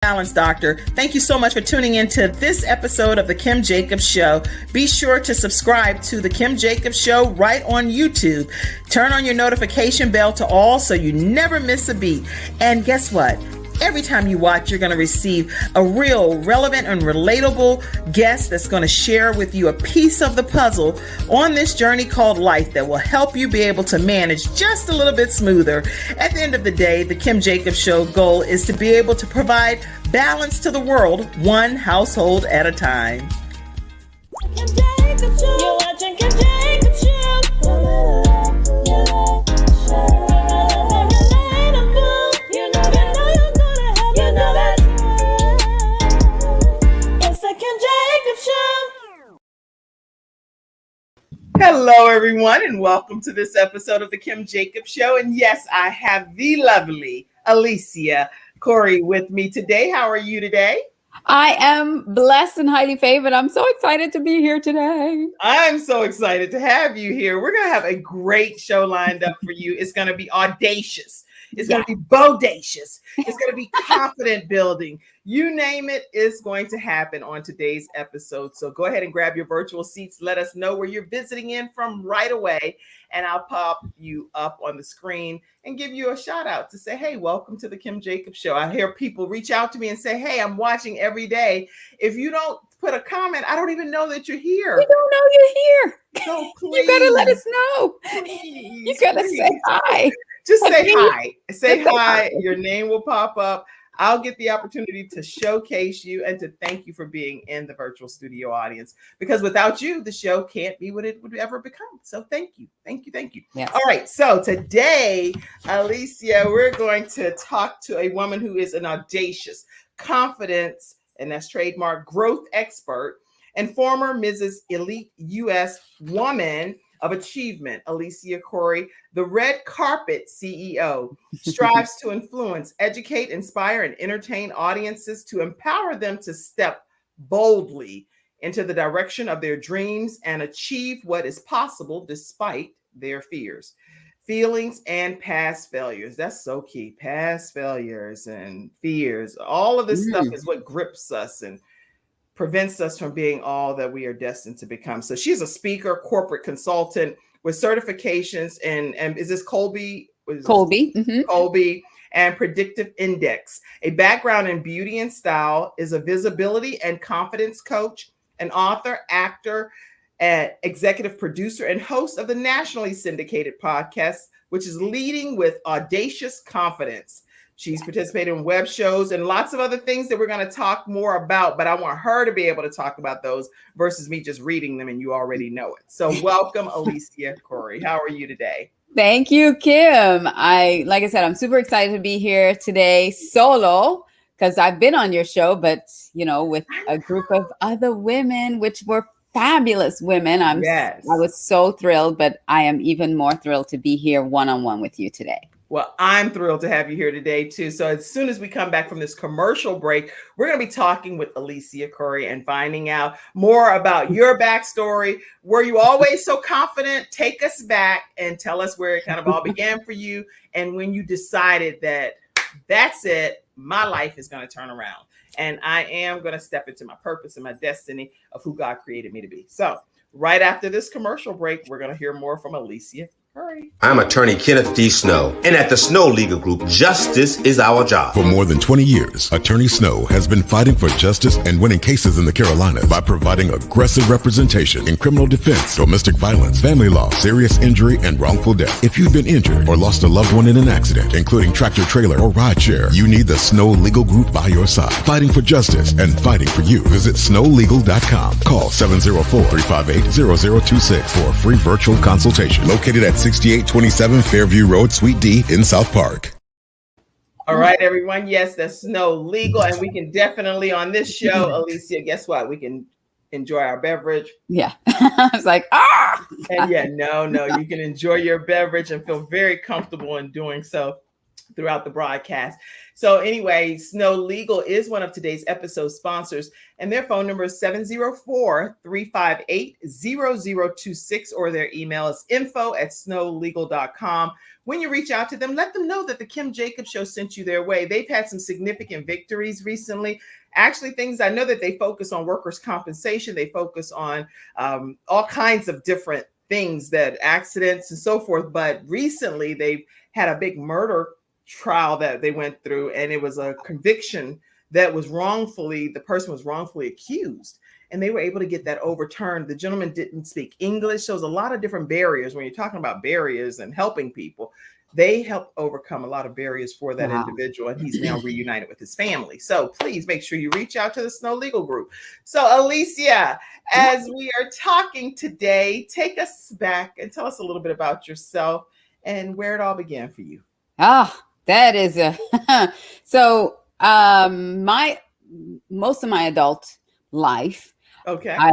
Balance Doctor. Thank you so much for tuning into this episode of The Kim Jacobs Show. Be sure to subscribe to The Kim Jacobs Show right on YouTube. Turn on your notification bell to all so you never miss a beat. And guess what? Every time you watch, you're going to receive a real relevant and relatable guest that's going to share with you a piece of the puzzle on this journey called life that will help you be able to manage just a little bit smoother. At the end of the day, the Kim Jacobs Show goal is to be able to provide balance to the world, one household at a time. Kim Jacobs Show. You're watching Kim Jacobs Show. Hello, everyone, and welcome to this episode of The Kim Jacobs Show. And yes, I have the lovely Alicia Corey with me today. How are you today? I am blessed and highly favored. I'm so excited to be here today. I'm so excited to have you here. We're going to have a great show lined up for you. It's going to be audacious. It's going to be bodacious. It's going to be confident building. You name it, it's going to happen on today's episode. So go ahead and grab your virtual seats. Let us know where you're visiting in from right away. And I'll pop you up on the screen and give you a shout out to say, hey, welcome to the Kim Jacobs Show. I hear people reach out to me and say, hey, I'm watching every day. If you don't put a comment, I don't even know that you're here. We don't know you're here. So please. You gotta let us know. Please, You gotta say hi. Just say hi. Say hi. Your name will pop up. I'll get the opportunity to showcase you and to thank you for being in the virtual studio audience, because without you, the show can't be what it would ever become. So thank you. Thank you. Thank you. Yes. All right. So today, Alicia, we're going to talk to a woman who is an audacious confidence, and that's trademark, growth expert and former Mrs. Elite US Woman of Achievement. Alicia Corey, the red carpet CEO, strives to influence, educate, inspire, and entertain audiences to empower them to step boldly into the direction of their dreams and achieve what is possible despite their fears, feelings, and past failures. That's so key. Past failures and fears. All of this stuff is what grips us and prevents us from being all that we are destined to become. So she's a speaker, corporate consultant with certifications and is this Colby? Colby. Mm-hmm. Colby and Predictive Index, a background in beauty and style, is a visibility and confidence coach, an author, actor, and executive producer, and host of the nationally syndicated podcast, which is Leading with Audacious Confidence. She's participated in web shows and lots of other things that we're going to talk more about, but I want her to be able to talk about those versus me just reading them and you already know it. So welcome, Alicia Corey. How are you today? Thank you, Kim. Like I said, I'm super excited to be here today solo because I've been on your show, but with a group of other women, which were fabulous women. I was so thrilled, but I am even more thrilled to be here one-on-one with you today. Well, I'm thrilled to have you here today, too. So as soon as we come back from this commercial break, we're going to be talking with Alicia Corey and finding out more about your backstory. Were you always so confident? Take us back and tell us where it kind of all began for you and when you decided that that's it, my life is going to turn around and I am going to step into my purpose and my destiny of who God created me to be. So right after this commercial break, we're going to hear more from Alicia. Hurry. I'm attorney Kenneth D. Snow, and at the Snow Legal Group, justice is our job. For more than 20 years, Attorney Snow has been fighting for justice and winning cases in the Carolinas by providing aggressive representation in criminal defense, domestic violence, family law, serious injury, and wrongful death. If you've been injured or lost a loved one in an accident, including tractor trailer or rideshare, you need the Snow Legal Group by your side, fighting for justice and fighting for you. Visit snowlegal.com. Call 704-358-0026 for a free virtual consultation. Located at 6827 Fairview Road, Suite D in South Park. All right, everyone. Yes, that's Snow Legal. And we can definitely on this show, Alicia, guess what? We can enjoy our beverage. Yeah. I was like, ah. And yeah, no, you can enjoy your beverage and feel very comfortable in doing so. throughout the broadcast. So anyway, Snow Legal is one of today's episode sponsors, and their phone number is 704-358-0026, or their email is info@snowlegal.com. When you reach out to them, let them know that the Kim Jacobs Show sent you their way. They've had some significant victories recently. Actually, things I know that they focus on workers' compensation. They focus on all kinds of different things, that accidents and so forth. But recently, they've had a big murder trial that they went through, and it was a conviction that was the person was wrongfully accused, and they were able to get that overturned. The gentleman didn't speak English, so there's a lot of different barriers. When you're talking about barriers and helping people, they help overcome a lot of barriers for that individual, and he's now reunited with his family. So please make sure you reach out to the Snow Legal Group. So Alicia, as we are talking today, take us back and tell us a little bit about yourself and where it all began for you. That is so most of my adult life, Okay. I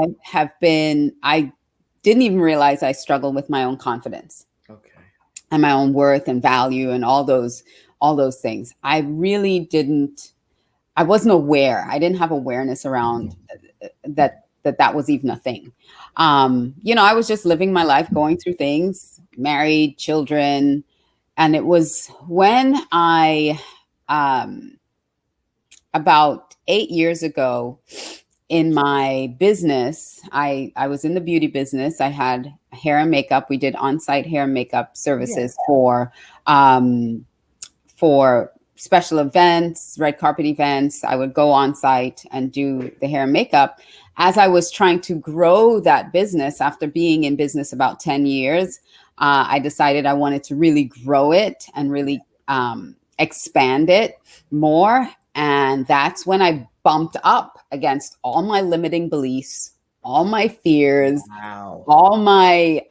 didn't even realize I struggled with my own confidence. Okay. And my own worth and value and all those things. I really I wasn't aware. I didn't have awareness around that was even a thing. I was just living my life, going through things, married, children. And it was when I, about 8 years ago, in my business, I was in the beauty business. I had hair and makeup. We did on-site hair and makeup services for special events, red carpet events. I would go on site and do the hair and makeup. As I was trying to grow that business, after being in business about 10 years, I decided I wanted to really grow it and really expand it more. And that's when I bumped up against all my limiting beliefs, all my fears, all my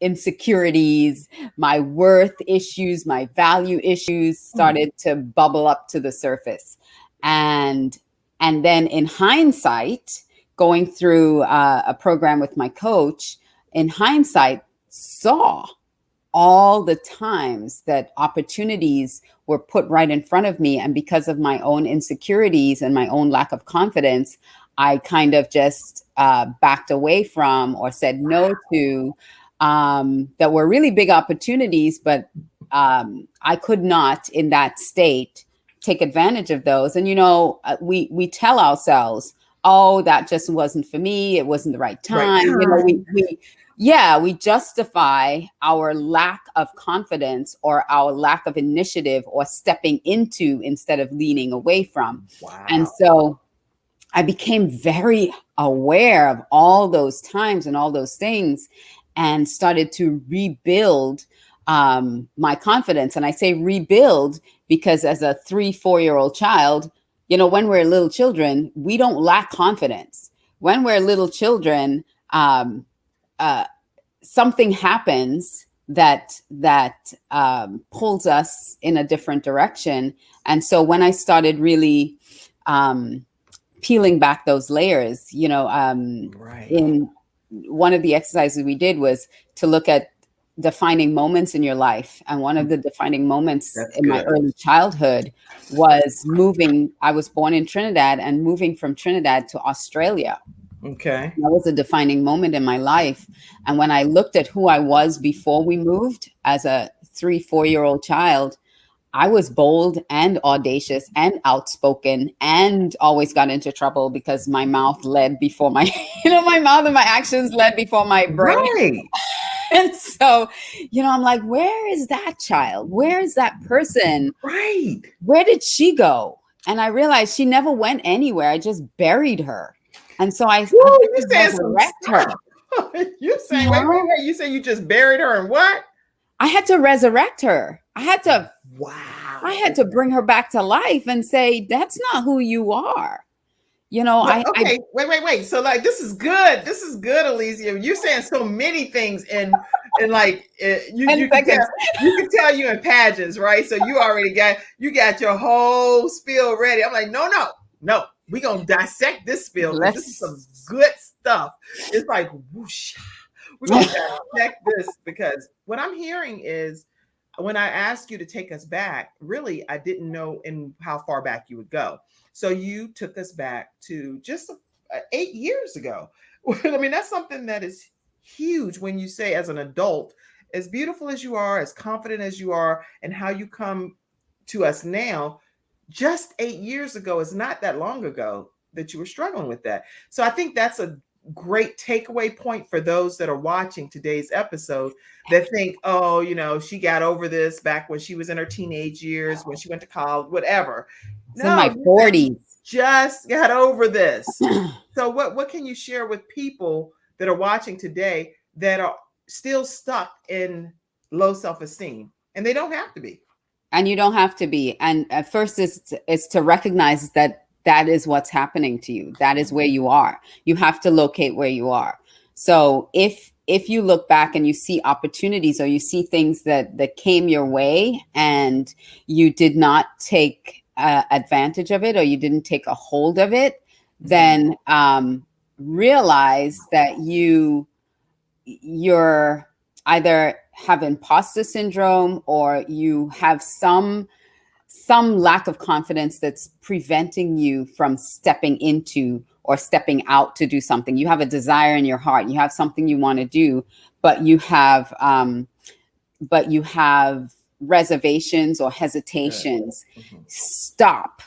insecurities, my worth issues, my value issues started to bubble up to the surface. And then in hindsight, going through a program with my coach, in hindsight, saw all the times that opportunities were put right in front of me. And because of my own insecurities and my own lack of confidence, I kind of just backed away from or said no to that were really big opportunities, but I could not in that state take advantage of those. And, we tell ourselves, oh, that just wasn't for me. It wasn't the right time. We justify our lack of confidence or our lack of initiative or stepping into instead of leaning away from. Wow. And so I became very aware of all those times and all those things and started to rebuild my confidence. And I say rebuild because as a 3-4-year-old child, when we're little children, we don't lack confidence. When we're little children, something happens that pulls us in a different direction. And so when I started really peeling back those layers, in one of the exercises we did was to look at defining moments in your life. And one of the defining moments my early childhood was moving. I was born in Trinidad and moving from Trinidad to Australia. Okay. That was a defining moment in my life. And when I looked at who I was before we moved as a 3-4-year-old child, I was bold and audacious and outspoken and always got into trouble because my mouth led before my, my mouth and my actions led before my brain. Right. And so, I'm like, where is that child? Where is that person? Right. Where did she go? And I realized she never went anywhere. I just buried her. And so I resurrect her. You're saying, wait. You say you just buried her and what? I had to resurrect her. I had to bring her back to life and say, that's not who you are. Wait. So this is good. This is good, Alicia. You're saying so many things in like you can tell you in pageants, right? So you already got your whole spiel ready. I'm like, no. We're gonna dissect this spiel. This is some good stuff. It's like whoosh. We're gonna dissect this because what I'm hearing is when I asked you to take us back, really, I didn't know in how far back you would go. So you took us back to just 8 years ago. I mean, that's something that is huge when you say, as an adult, as beautiful as you are, as confident as you are, and how you come to us now, just 8 years ago is not that long ago that you were struggling with that. So I think that's a great takeaway point for those that are watching today's episode that think, oh, she got over this back when she was in her teenage years, when she went to college, whatever. It's in my No, 40s. just got over this. So what can you share with people that are watching today that are still stuck in low self-esteem? And they don't have to be. And you don't have to be. And at first it's to recognize that is what's happening to you. That is where you are. You have to locate where you are. So if you look back and you see opportunities, or you see things that came your way and you did not take advantage of it, or you didn't take a hold of it, then realize that you're either have imposter syndrome, or you have some lack of confidence that's preventing you from stepping into or stepping out to do something. You have a desire in your heart. You have something you want to do, but you have reservations or hesitations. Mm-hmm. Stop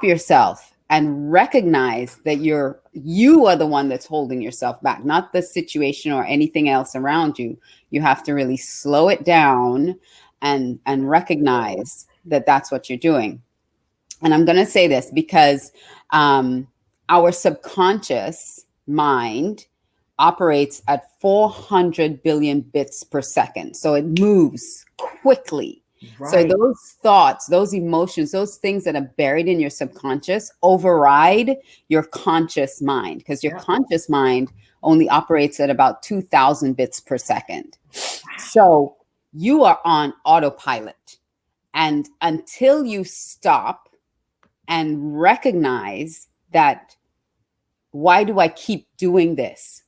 yourself and recognize that you are the one that's holding yourself back, not the situation or anything else around you. You have to really slow it down and recognize that that's what you're doing. And I'm going to say this because our subconscious mind operates at 400 billion bits per second. So it moves quickly. Right. So those thoughts, those emotions, those things that are buried in your subconscious override your conscious mind, because your conscious mind only operates at about 2,000 bits per second. So you are on autopilot. And until you stop and recognize that, why do I keep doing this?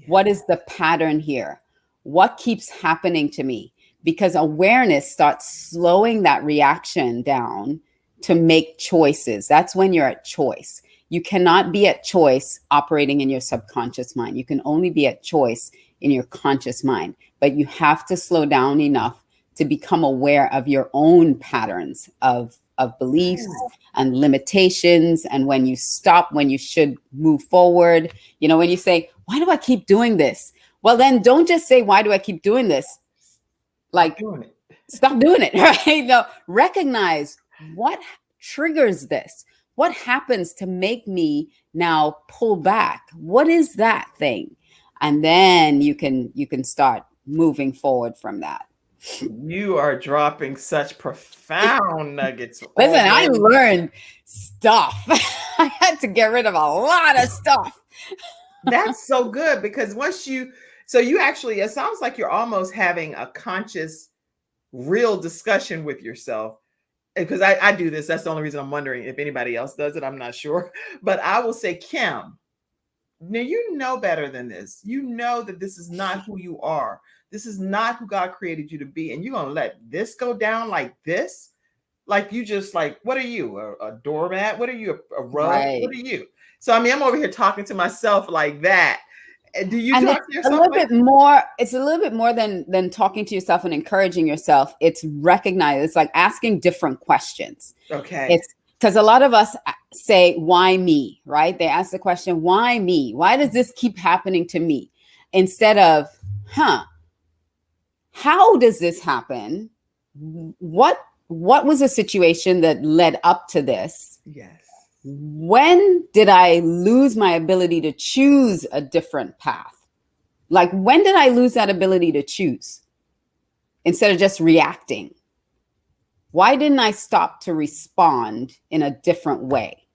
What is the pattern here? What keeps happening to me? Because awareness starts slowing that reaction down to make choices. That's when you're at choice. You cannot be at choice operating in your subconscious mind. You can only be at choice in your conscious mind. But you have to slow down enough to become aware of your own patterns of beliefs and limitations, and when you stop, when you should move forward. When you say, why do I keep doing this? Well, then don't just say, why do I keep doing this? Like, stop doing it, right? No, recognize what triggers this. What happens to make me now pull back? What is that thing? And then you can start moving forward from that. You are dropping such profound nuggets. Listen, I learned stuff. I had to get rid of a lot of stuff. That's so good, because you actually, it sounds like you're almost having a conscious, real discussion with yourself. Because I do this. That's the only reason I'm wondering if anybody else does it. I'm not sure. But I will say, Kim, now you know better than this. You know that this is not who you are. This is not who God created you to be. And you're going to let this go down like this? Like you just what are you? A doormat? What are you? A rug? Right. What are you? So, I mean, I'm over here talking to myself like that. Do you talk to yourself? It's a little bit more than talking to yourself and encouraging yourself. It's recognize. It's like asking different questions. Okay. It's because a lot of us say, why me? Right? They ask the question, why me? Why does this keep happening to me? Instead of, how does this happen? What was a situation that led up to this? Yes. When did I lose my ability to choose a different path? Like, when did I lose that ability to choose instead of just reacting? Why didn't I stop to respond in a different way?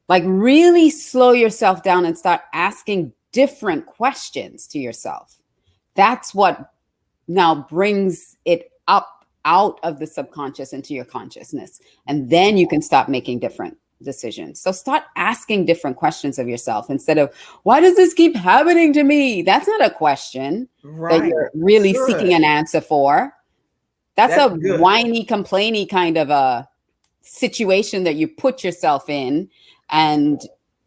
Like, really slow yourself down and start asking different questions to yourself. That's what now brings it up out of the subconscious into your consciousness. And then you can stop making different decisions. So start asking different questions of yourself instead of, why does this keep happening to me? That's not a question that you're really seeking an answer for. That's a good. whiny, complainy kind of a situation that you put yourself in, and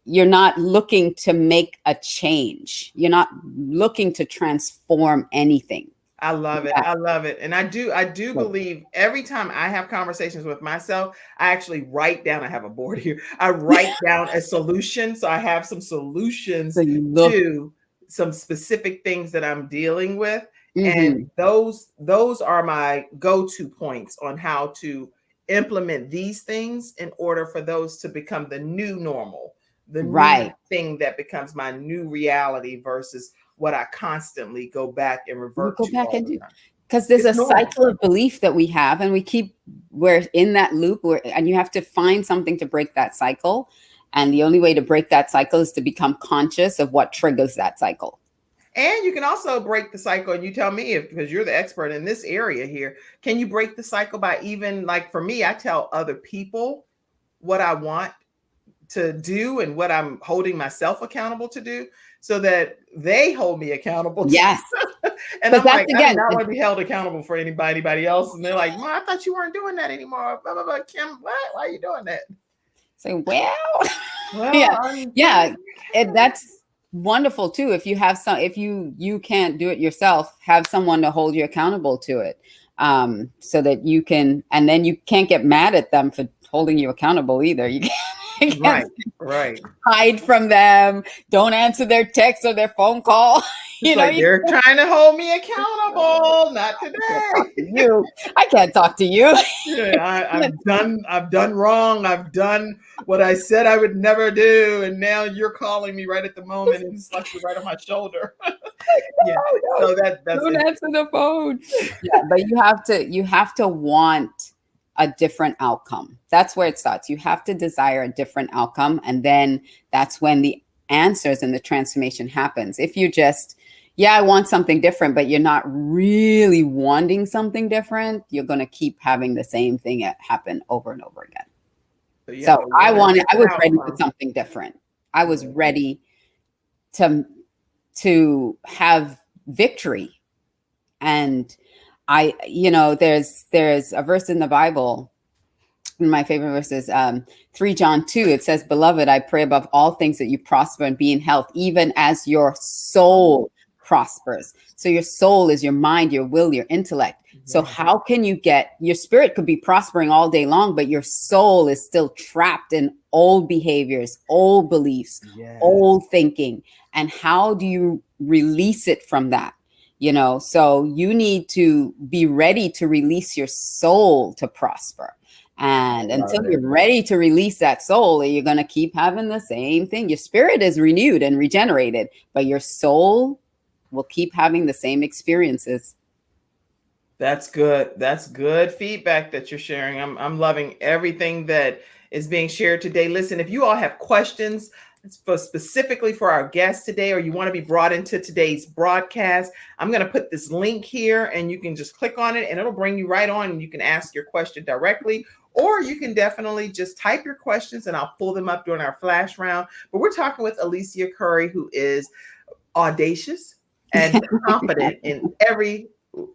you're not looking to make a change. You're not looking to transform anything. I love it. Yeah. I love it. And I do believe every time I have conversations with myself, I actually write down, I have a board here. I write down a solution. So I have some solutions So you look. to some specific things that I'm dealing with. Mhm. And those are my go-to points on how to implement these things in order for those to become the new normal, the Right. new thing that becomes my new reality versus what I constantly go back and You revert go to back all and the do, time. because there's It's a normal. cycle of belief that we have, and we're in that loop, and you have to find something to break that cycle. And the only way to break that cycle is to become conscious of what triggers that cycle. And you can also break the cycle, and you tell me if, because you're the expert in this area here, can you break the cycle by even, like for me, I tell other people what I want to do and what I'm holding myself accountable to do so that they hold me accountable to. Yes. And Because I'm like, that's, I do again, not want to be held accountable for anybody else. And they're like, Mom, I thought you weren't doing that anymore. Blah, blah, blah. Kim, what? Why are you doing that? so, well, Well, yeah, that's wonderful too. If you have if you can't do it yourself, have someone to hold you accountable to it, so that you can, and then you can't get mad at them for holding you accountable either. You can't right. hide from them. Don't answer their text or their phone call. It's like they're trying to hold me accountable. Not today. I can't talk to you. Yeah, I've done wrong. I've done what I said I would never do, and now you're calling me right at the moment, and it's like you're right on my shoulder. Yeah. So that's Don't it. answer the phone. Yeah, but you have to want a different outcome. That's where it starts. You have to desire a different outcome, and then that's when the answers and the transformation happens. If you just, I want something different, but you're not really wanting something different, you're going to keep having the same thing happen over and over again. So I was ready for something different. I was ready to have victory. And there's a verse in the Bible, one of my favorite verses, 3 John 2, it says, "Beloved, I pray above all things that you prosper and be in health, even as your soul prospers." So your soul is your mind, your will, your intellect. So how can you your spirit could be prospering all day long, but your soul is still trapped in old behaviors, old beliefs, old thinking. And how do you release it from that? So you need to be ready to release your soul to prosper. And until you're ready to release that soul, you're going to keep having the same thing. Your spirit is renewed and regenerated, but your soul will keep having the same experiences. That's good. That's good feedback that you're sharing. I'm loving everything that is being shared today. Listen, if you all have questions specifically for our guest today, or you want to be brought into today's broadcast, I'm going to put this link here and you can just click on it and it'll bring you right on and you can ask your question directly, or you can definitely just type your questions and I'll pull them up during our flash round. But we're talking with Alicia Curry, who is audacious and confident in every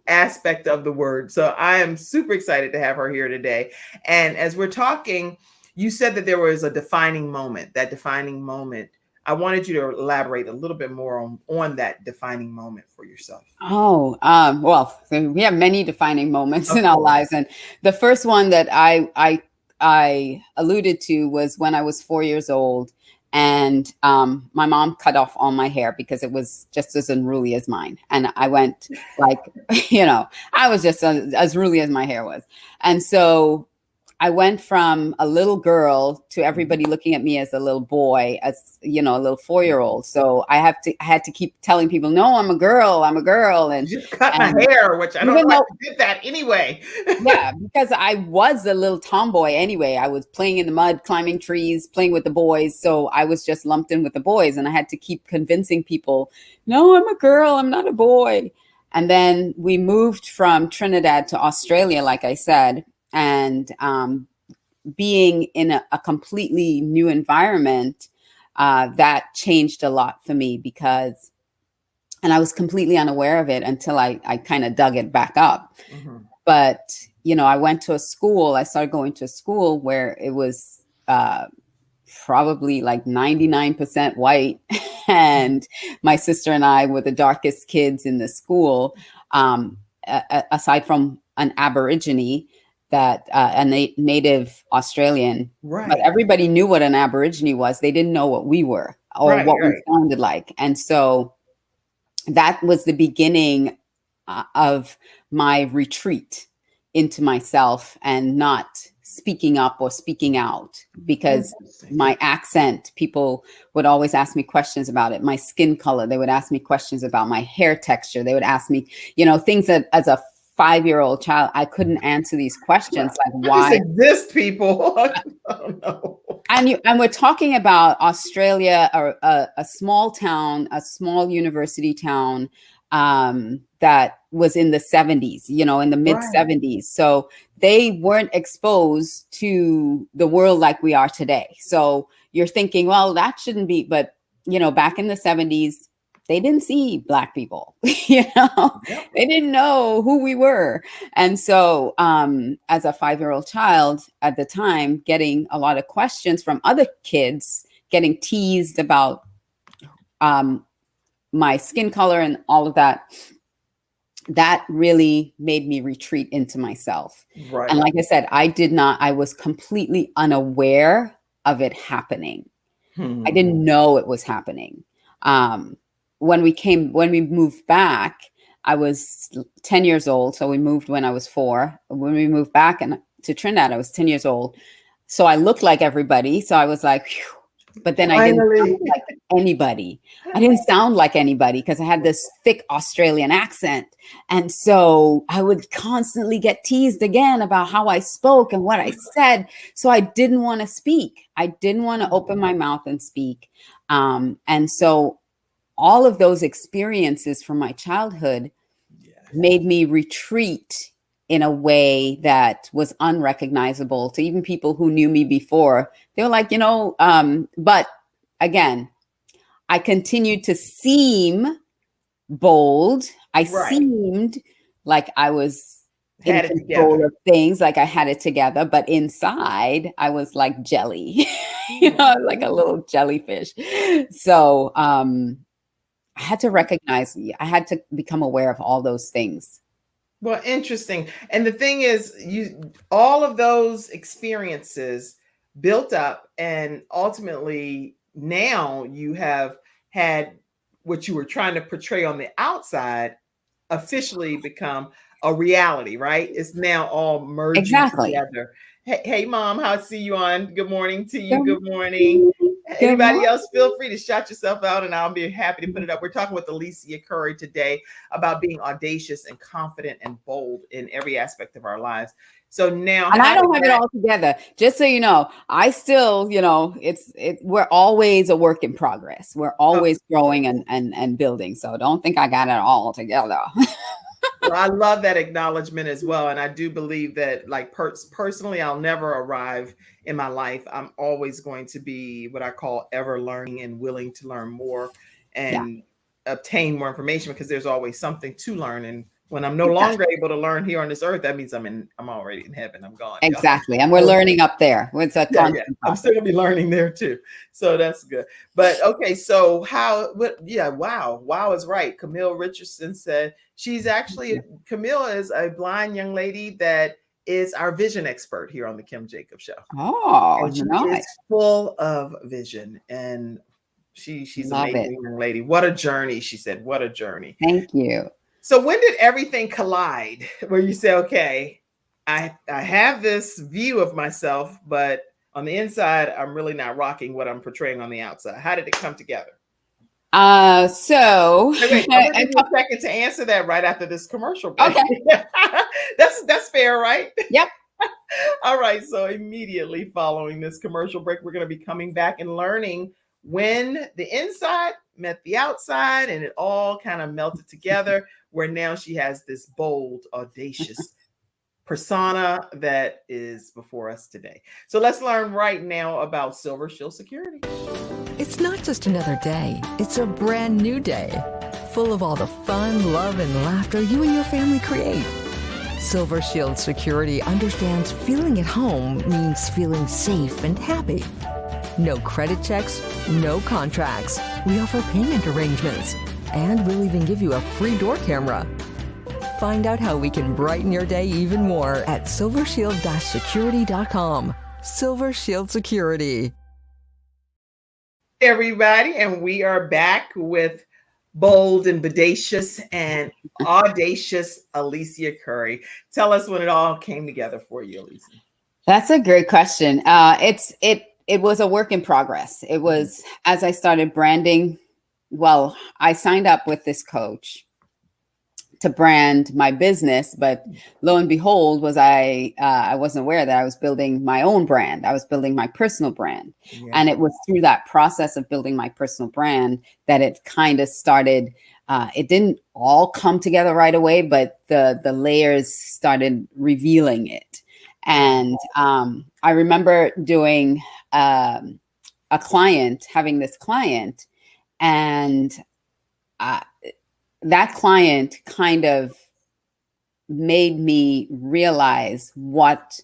aspect of the word. So I am super excited to have her here today. And as we're talking, you said that there was a defining moment. That defining moment, I wanted you to elaborate a little bit more on that defining moment for yourself. Oh, well, we have many defining moments in our lives, and the first one that I alluded to was when I was 4 years old, and my mom cut off all my hair because it was just as unruly as mine, and I went like, I was just as unruly as my hair was, and so I went from a little girl to everybody looking at me as a little boy, as a little 4-year-old. So I had to keep telling people, no, I'm a girl. And you just cut my hair, which I don't know if you did that anyway. Yeah, because I was a little tomboy anyway. I was playing in the mud, climbing trees, playing with the boys. So I was just lumped in with the boys, and I had to keep convincing people, no, I'm a girl. I'm not a boy. And then we moved from Trinidad to Australia, like I said. And being in a completely new environment, that changed a lot for me and I was completely unaware of it until I kind of dug it back up. But, I went to a school, I started going to a school where it was probably like 99% white. And my sister and I were the darkest kids in the school, aside from an Aborigine that native Australian. Right. But everybody knew what an Aborigine was. They didn't know what we were or what we sounded like. And so that was the beginning of my retreat into myself and not speaking up or speaking out, because my accent, people would always ask me questions about it. My skin color, they would ask me questions about my hair texture. They would ask me, things that as a 5-year-old child, I couldn't answer these questions. Like, why exist people? Oh, no. And we're talking about Australia, or a small town, a small university town, that was in the 70s, in the mid 70s. So they weren't exposed to the world like we are today. So you're thinking, well, that shouldn't be, but back in the 70s, they didn't see Black people, they didn't know who we were. And so as a 5-year-old child at the time, getting a lot of questions from other kids, getting teased about my skin color and all of that really made me retreat into myself. Right. And like I said, I was completely unaware of it happening. I didn't know it was happening. When we moved back, I was 10 years old. So we moved when I was 4. When we moved back to Trinidad, I was 10 years old. So I looked like everybody. So I was like, phew. But then I didn't sound like anybody. I didn't sound like anybody because I had this thick Australian accent. And so I would constantly get teased again about how I spoke and what I said. So I didn't want to speak. I didn't want to open my mouth and speak. And so all of those experiences from my childhood made me retreat in a way that was unrecognizable to even people who knew me before. They were like, but again, I continued to seem bold. I seemed like I was in control of things, like I had it together, but inside I was like jelly, like a little jellyfish. So I had to recognize, I had to become aware of all those things. Well, interesting. And the thing is, all of those experiences built up, and ultimately now you have had what you were trying to portray on the outside officially become a reality, right? It's now all merging together. Hey, Mom, how I see you on. Good morning to you. Good morning. Anybody else, feel free to shout yourself out and I'll be happy to put it up. We're talking with Alicia Curry today about being audacious and confident and bold in every aspect of our lives. So now, and I don't have it all together. Just so you know, I still, we're always a work in progress. We're always growing and building. So don't think I got it all together. Well, I love that acknowledgement as well. And I do believe that, like, personally, I'll never arrive in my life. I'm always going to be what I call ever learning and willing to learn more and obtain more information, because there's always something to learn. And when I'm no longer able to learn here on this earth, that means I'm already in heaven. I'm gone. Exactly. And we're learning up there. It's a I'm still gonna be learning there too. So that's good. But okay, so wow is right. Camille Richardson said Camille is a blind young lady that is our vision expert here on the Kim Jacobs Show. Oh, and she is full of vision, and she's an amazing young lady. What a journey, she said. What a journey. Thank you. So when did everything collide where you say, okay, I have this view of myself, but on the inside, I'm really not rocking what I'm portraying on the outside? How did it come together? So I'm gonna give you a second to answer that right after this commercial break. Okay. That's fair, right? Yep. All right. So immediately following this commercial break, we're going to be coming back and learning when the inside met the outside and it all kind of melted together, where now she has this bold, audacious persona that is before us today. So let's learn right now about Silver Shield Security. It's not just another day. It's a brand new day, full of all the fun, love, and laughter you and your family create. Silver Shield Security understands feeling at home means feeling safe and happy. No credit checks, no contracts. We offer payment arrangements. And we'll even give you a free door camera. Find out how we can brighten your day even more at silvershield-security.com. Silver Shield Security. Hey everybody, and we are back with bold and bodacious and audacious Alicia Curry. Tell us when it all came together for you, Alicia. That's a great question. It was a work in progress. It was as I started branding. Well, I signed up with this coach to brand my business, but lo and behold, I wasn't aware that I was building my own brand. I was building my personal brand. Yeah. And it was through that process of building my personal brand that it kind of started. It didn't all come together right away, but the layers started revealing it. And I remember doing having this client, and that client kind of made me realize what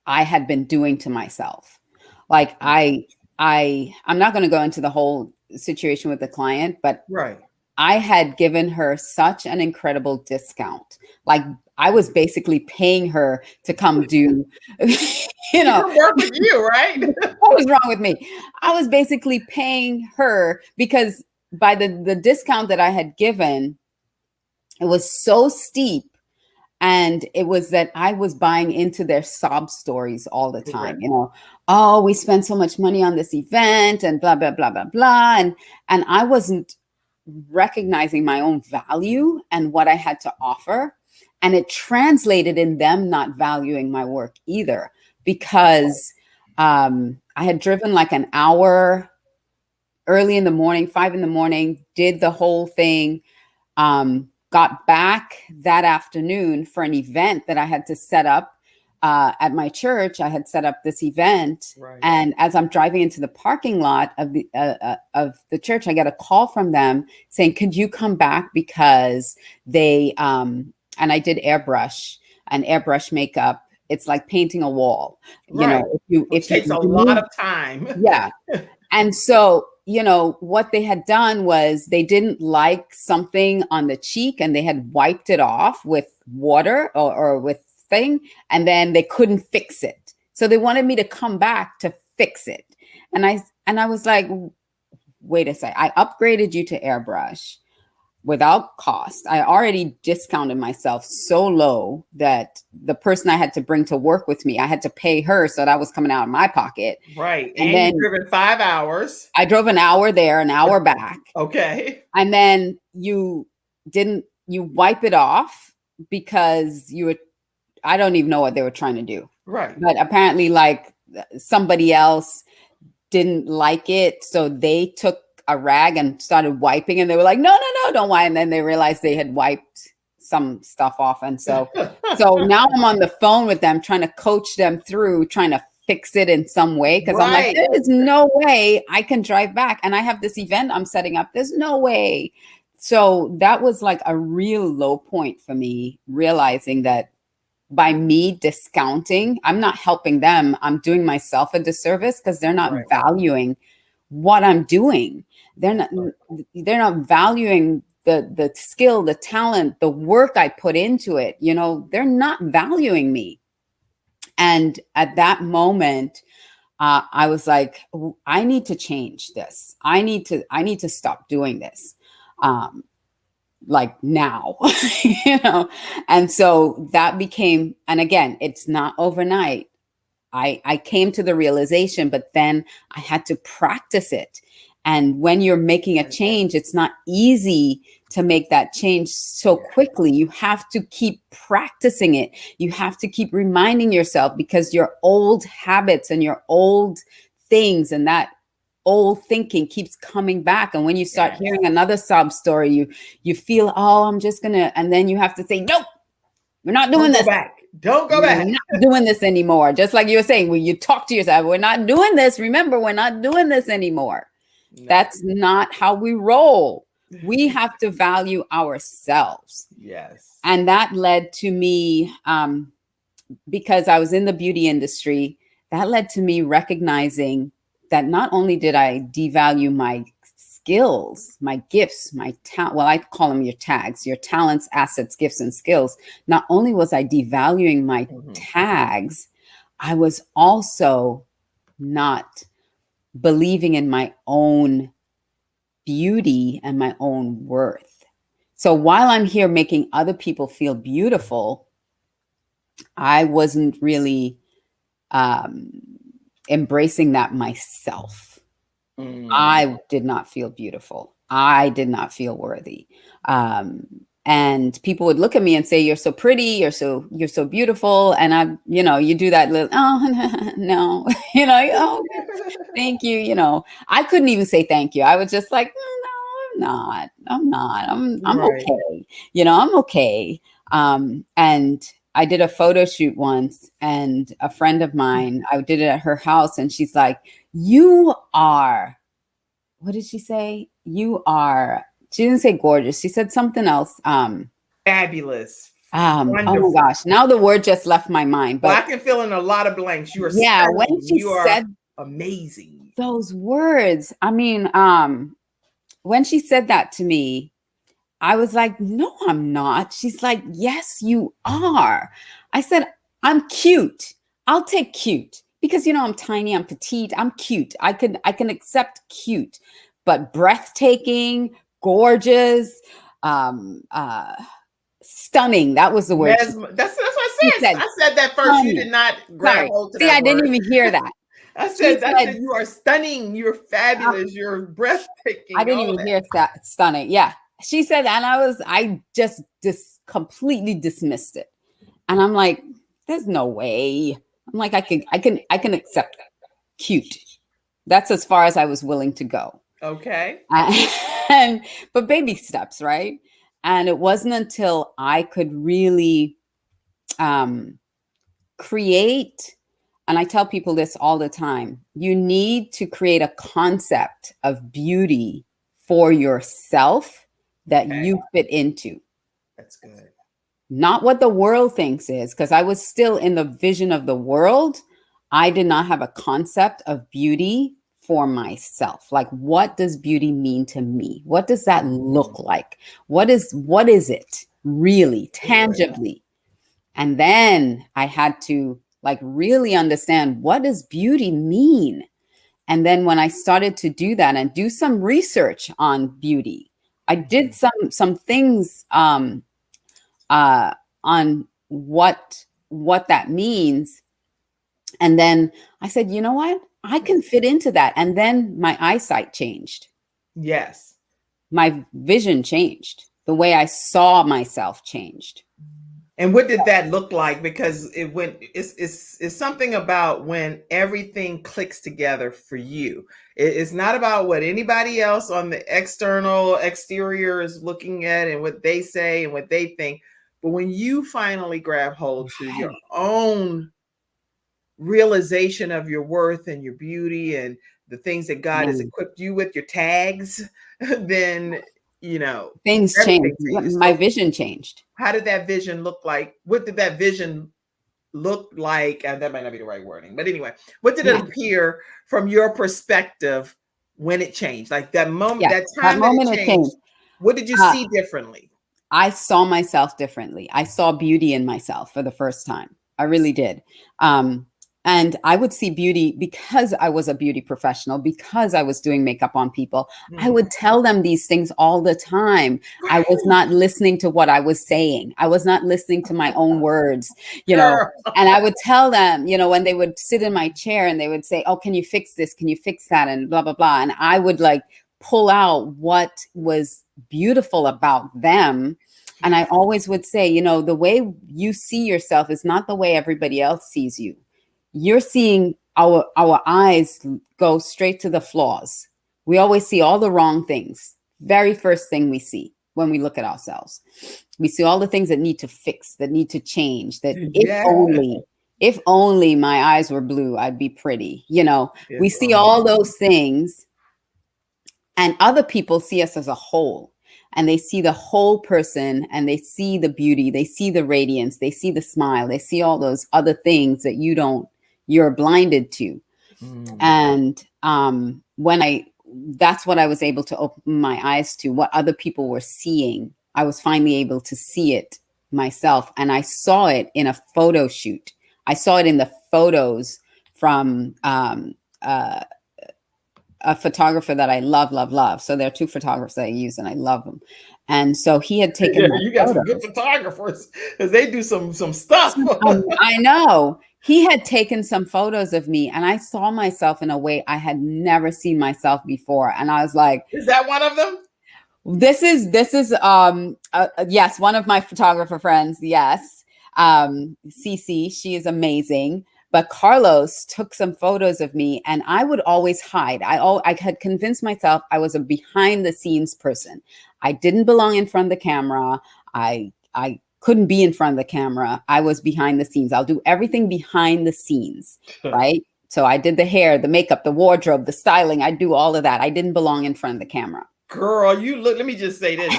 I had been doing to myself. Like I'm not going to go into the whole situation with the client, but Right. I had given her such an incredible discount. Like I was basically paying her to come do, Work with you, right? what was wrong with me? I was basically paying her because by the discount that I had given, it was so steep. And it was that I was buying into their sob stories all the time. Right. Oh, we spent so much money on this event and blah, blah, blah, blah, blah. And I wasn't recognizing my own value and what I had to offer. And it translated in them not valuing my work either, because I had driven like an hour early in the morning, 5 a.m, did the whole thing, got back that afternoon for an event that I had to set up at my church. I had set up this event. Right. And as I'm driving into the parking lot of the church, I get a call from them saying, could you come back? Because they, and I did airbrush makeup. It's like painting a wall. Right. It takes a lot of time. Yeah. And so, what they had done was they didn't like something on the cheek and they had wiped it off with water or with thing, and then they couldn't fix it. So they wanted me to come back to fix it. And I was like, wait a second, I upgraded you to airbrush without cost. I already discounted myself so low that the person I had to bring to work with me, I had to pay her. So that was coming out of my pocket. Right. And then you've driven 5 hours. I drove an hour there, an hour back. Okay. And then you wipe it off because I don't even know what they were trying to do. Right. But apparently like somebody else didn't like it. So they took a rag and started wiping, and they were like, no, don't wipe. And then they realized they had wiped some stuff off. And so now I'm on the phone with them, trying to coach them through, trying to fix it in some way. Cause I'm like, there is no way I can drive back. And I have this event I'm setting up. There's no way. So that was like a real low point for me, realizing that by me discounting, I'm not helping them. I'm doing myself a disservice because they're not valuing what I'm doing. They're not valuing the skill, the talent, the work I put into it. They're not valuing me. And at that moment, I was like, I need to change this. I need to stop doing this. Like now, and so that became, and again, it's not overnight. I came to the realization, but then I had to practice it. And when you're making a change, it's not easy to make that change so quickly. You have to keep practicing it. You have to keep reminding yourself, because your old habits and your old things and that old thinking keeps coming back. And when you start hearing another sob story, you feel, I'm just gonna, and then you have to say, nope, we're not doing this. Don't go back. We're not doing this anymore. Just like you were saying, when you talk to yourself, we're not doing this. Remember, we're not doing this anymore. No. That's not how we roll. We have to value ourselves. Yes. And that led to me, because I was in the beauty industry, that led to me recognizing that not only did I devalue my skills, my gifts, my talent, well, I call them your tags, your talents, assets, gifts, and skills. Not only was I devaluing my tags, I was also not believing in my own beauty and my own worth. So while I'm here making other people feel beautiful, I wasn't really embracing that myself. I did not feel beautiful. I did not feel worthy. And people would look at me and say, "You're so pretty. You're so beautiful." And I, you do that little, "Oh, no," "Oh, thank you." I couldn't even say thank you. I was just like, "No, I'm not. I'm Right. okay. I'm okay." And I did a photo shoot once, and a friend of mine, I did it at her house, and she's like, "You are," what did she say? She didn't say gorgeous. She said something else. Fabulous. Oh Wonderful. my gosh. Now the word just left my mind. Well, I But can fill in a lot of blanks. You are yeah, stunning. when she You are said amazing. those words, I mean, when she said that to me, I was like, "No, I'm not." She's like, "Yes, you are." I said, "I'm cute. I'll take cute because I'm tiny, I'm petite, I'm cute. I can accept cute, but breathtaking, gorgeous, stunning." That was the word. That's what I She said. said, I said that first. You stunning. did not grab Sorry. hold to See, that I didn't word. even hear that. I She said said, you are stunning. You're fabulous. You're breathtaking. I didn't All even that. hear that. Stunning. Yeah. She said that, and I just completely dismissed it. And I'm like, "There's no way." I'm like, I can accept cute. That's as far as I was willing to go. Okay. But baby steps, right? And it wasn't until I could really create, and I tell people this all the time, you need to create a concept of beauty for yourself that Okay. you fit into. That's good. Not what the world thinks is, because I was still in the vision of the world. I did not have a concept of beauty for myself. Like, what does beauty mean to me? What does that look like? What is it really, tangibly? And then I had to like really understand, what does beauty mean? And then when I started to do that and do some research on beauty, I did some things on what that means. And then I said, "You know what? I can fit into that." And then my eyesight changed. Yes. My vision changed. The way I saw myself changed. And what did that look like? Because it's something about when everything clicks together for you. It's not about what anybody else on the exterior is looking at and what they say and what they think. But when you finally grab hold to your own realization of your worth and your beauty and the things that God has Man, equipped you with, your tags, then things everything changed. changes. My So vision changed. how did that vision look like? What did that vision look like? And that might not be the right wording, but anyway, what did it Yeah. appear from your perspective when it changed? Like that moment, Yeah. that That time that moment it it changed, changed. what did you Uh, see differently? I saw myself differently. I saw beauty in myself for the first time. I really did. And I would see beauty because I was a beauty professional, because I was doing makeup on people. I would tell them these things all the time. I was not listening to what I was saying. I was not listening to my own words, Girl. and I would tell them, when they would sit in my chair and they would say, "Oh, can you fix this? Can you fix that?" And blah, blah, blah. And I would like pull out what was beautiful about them. And I always would say, the way you see yourself is not the way everybody else sees you. You're seeing our eyes go straight to the flaws. We always see all the wrong things. Very first thing we see when we look at ourselves. We see all the things that need to fix, that need to change, that if only my eyes were blue, I'd be pretty. We see all those things, and other people see us as a whole. and they see the whole person, and they see the beauty, they see the radiance, they see the smile, they see all those other things that you're blinded to. And that's what I was able to open my eyes to, what other people were seeing. I was finally able to see it myself. And I saw it in a photo shoot. I saw it in the photos from a photographer that I love. So there are two photographers that I use, and I love them. And so he had taken you got some good photographers, because they do some stuff. I know. He had taken some photos of me, and I saw myself in a way I had never seen myself before. And I was like, is that one of them? This is yes, one of my photographer friends. Yes. Cece, she is amazing. But Carlos took some photos of me, and I would always hide. I had convinced myself I was a behind the scenes person. I didn't belong in front of the camera. I couldn't be in front of the camera. I was behind the scenes. I'll do everything behind the scenes, right? So I did the hair, the makeup, the wardrobe, the styling. I do all of that. I didn't belong in front of the camera. Girl, you look, let me just say this.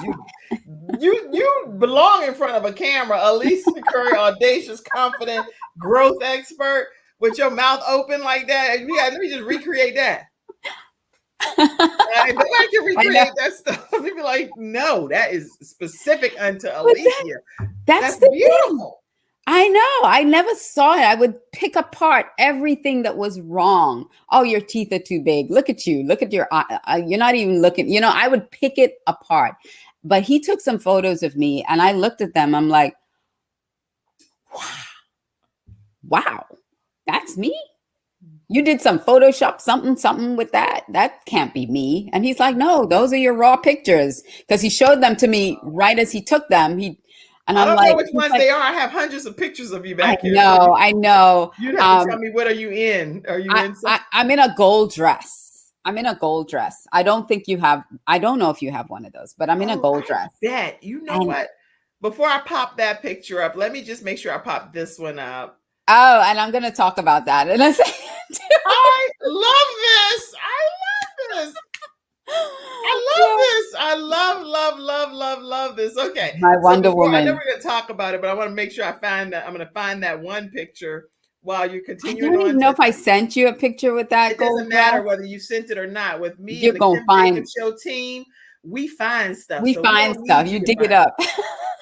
You belong in front of a camera. Alicia Curry, audacious, confident, growth expert, with your mouth open like that. Yeah, let me just recreate that. Nobody can recreate that stuff. People be like, no, that is specific unto Alicia. That's beautiful. Thing. I know. I never saw it. I would pick apart everything that was wrong. Oh, your teeth are too big. Look at you. Look at your eye. You're not even looking. You know, I would pick it apart. But he took some photos of me, and I looked at them. I'm like, wow, that's me. You did some Photoshop something with that. That can't be me. And he's like, no, those are your raw pictures. Because he showed them to me right as he took them. And I don't know which ones they are. I have hundreds of pictures of you back here. I know. You have to tell me, what are you in? Are you in something? I'm in a gold dress. I'm in a gold dress. I don't know if you have one of those, but I'm in a gold dress. That, you know what? Before I pop that picture up, let me just make sure I pop this one up. Oh, and I'm going to talk about that in a second. I love this. I love this. Okay. My Wonder Woman. I know we're going to talk about it, but I want to make sure I find that. I'm going to find that one picture while you're continuing. I don't even know if I sent you a picture with that. It doesn't matter whether you sent it or not. With me you're and the gonna Kim find Jacobs Show team, we find stuff. We find stuff. You dig it up.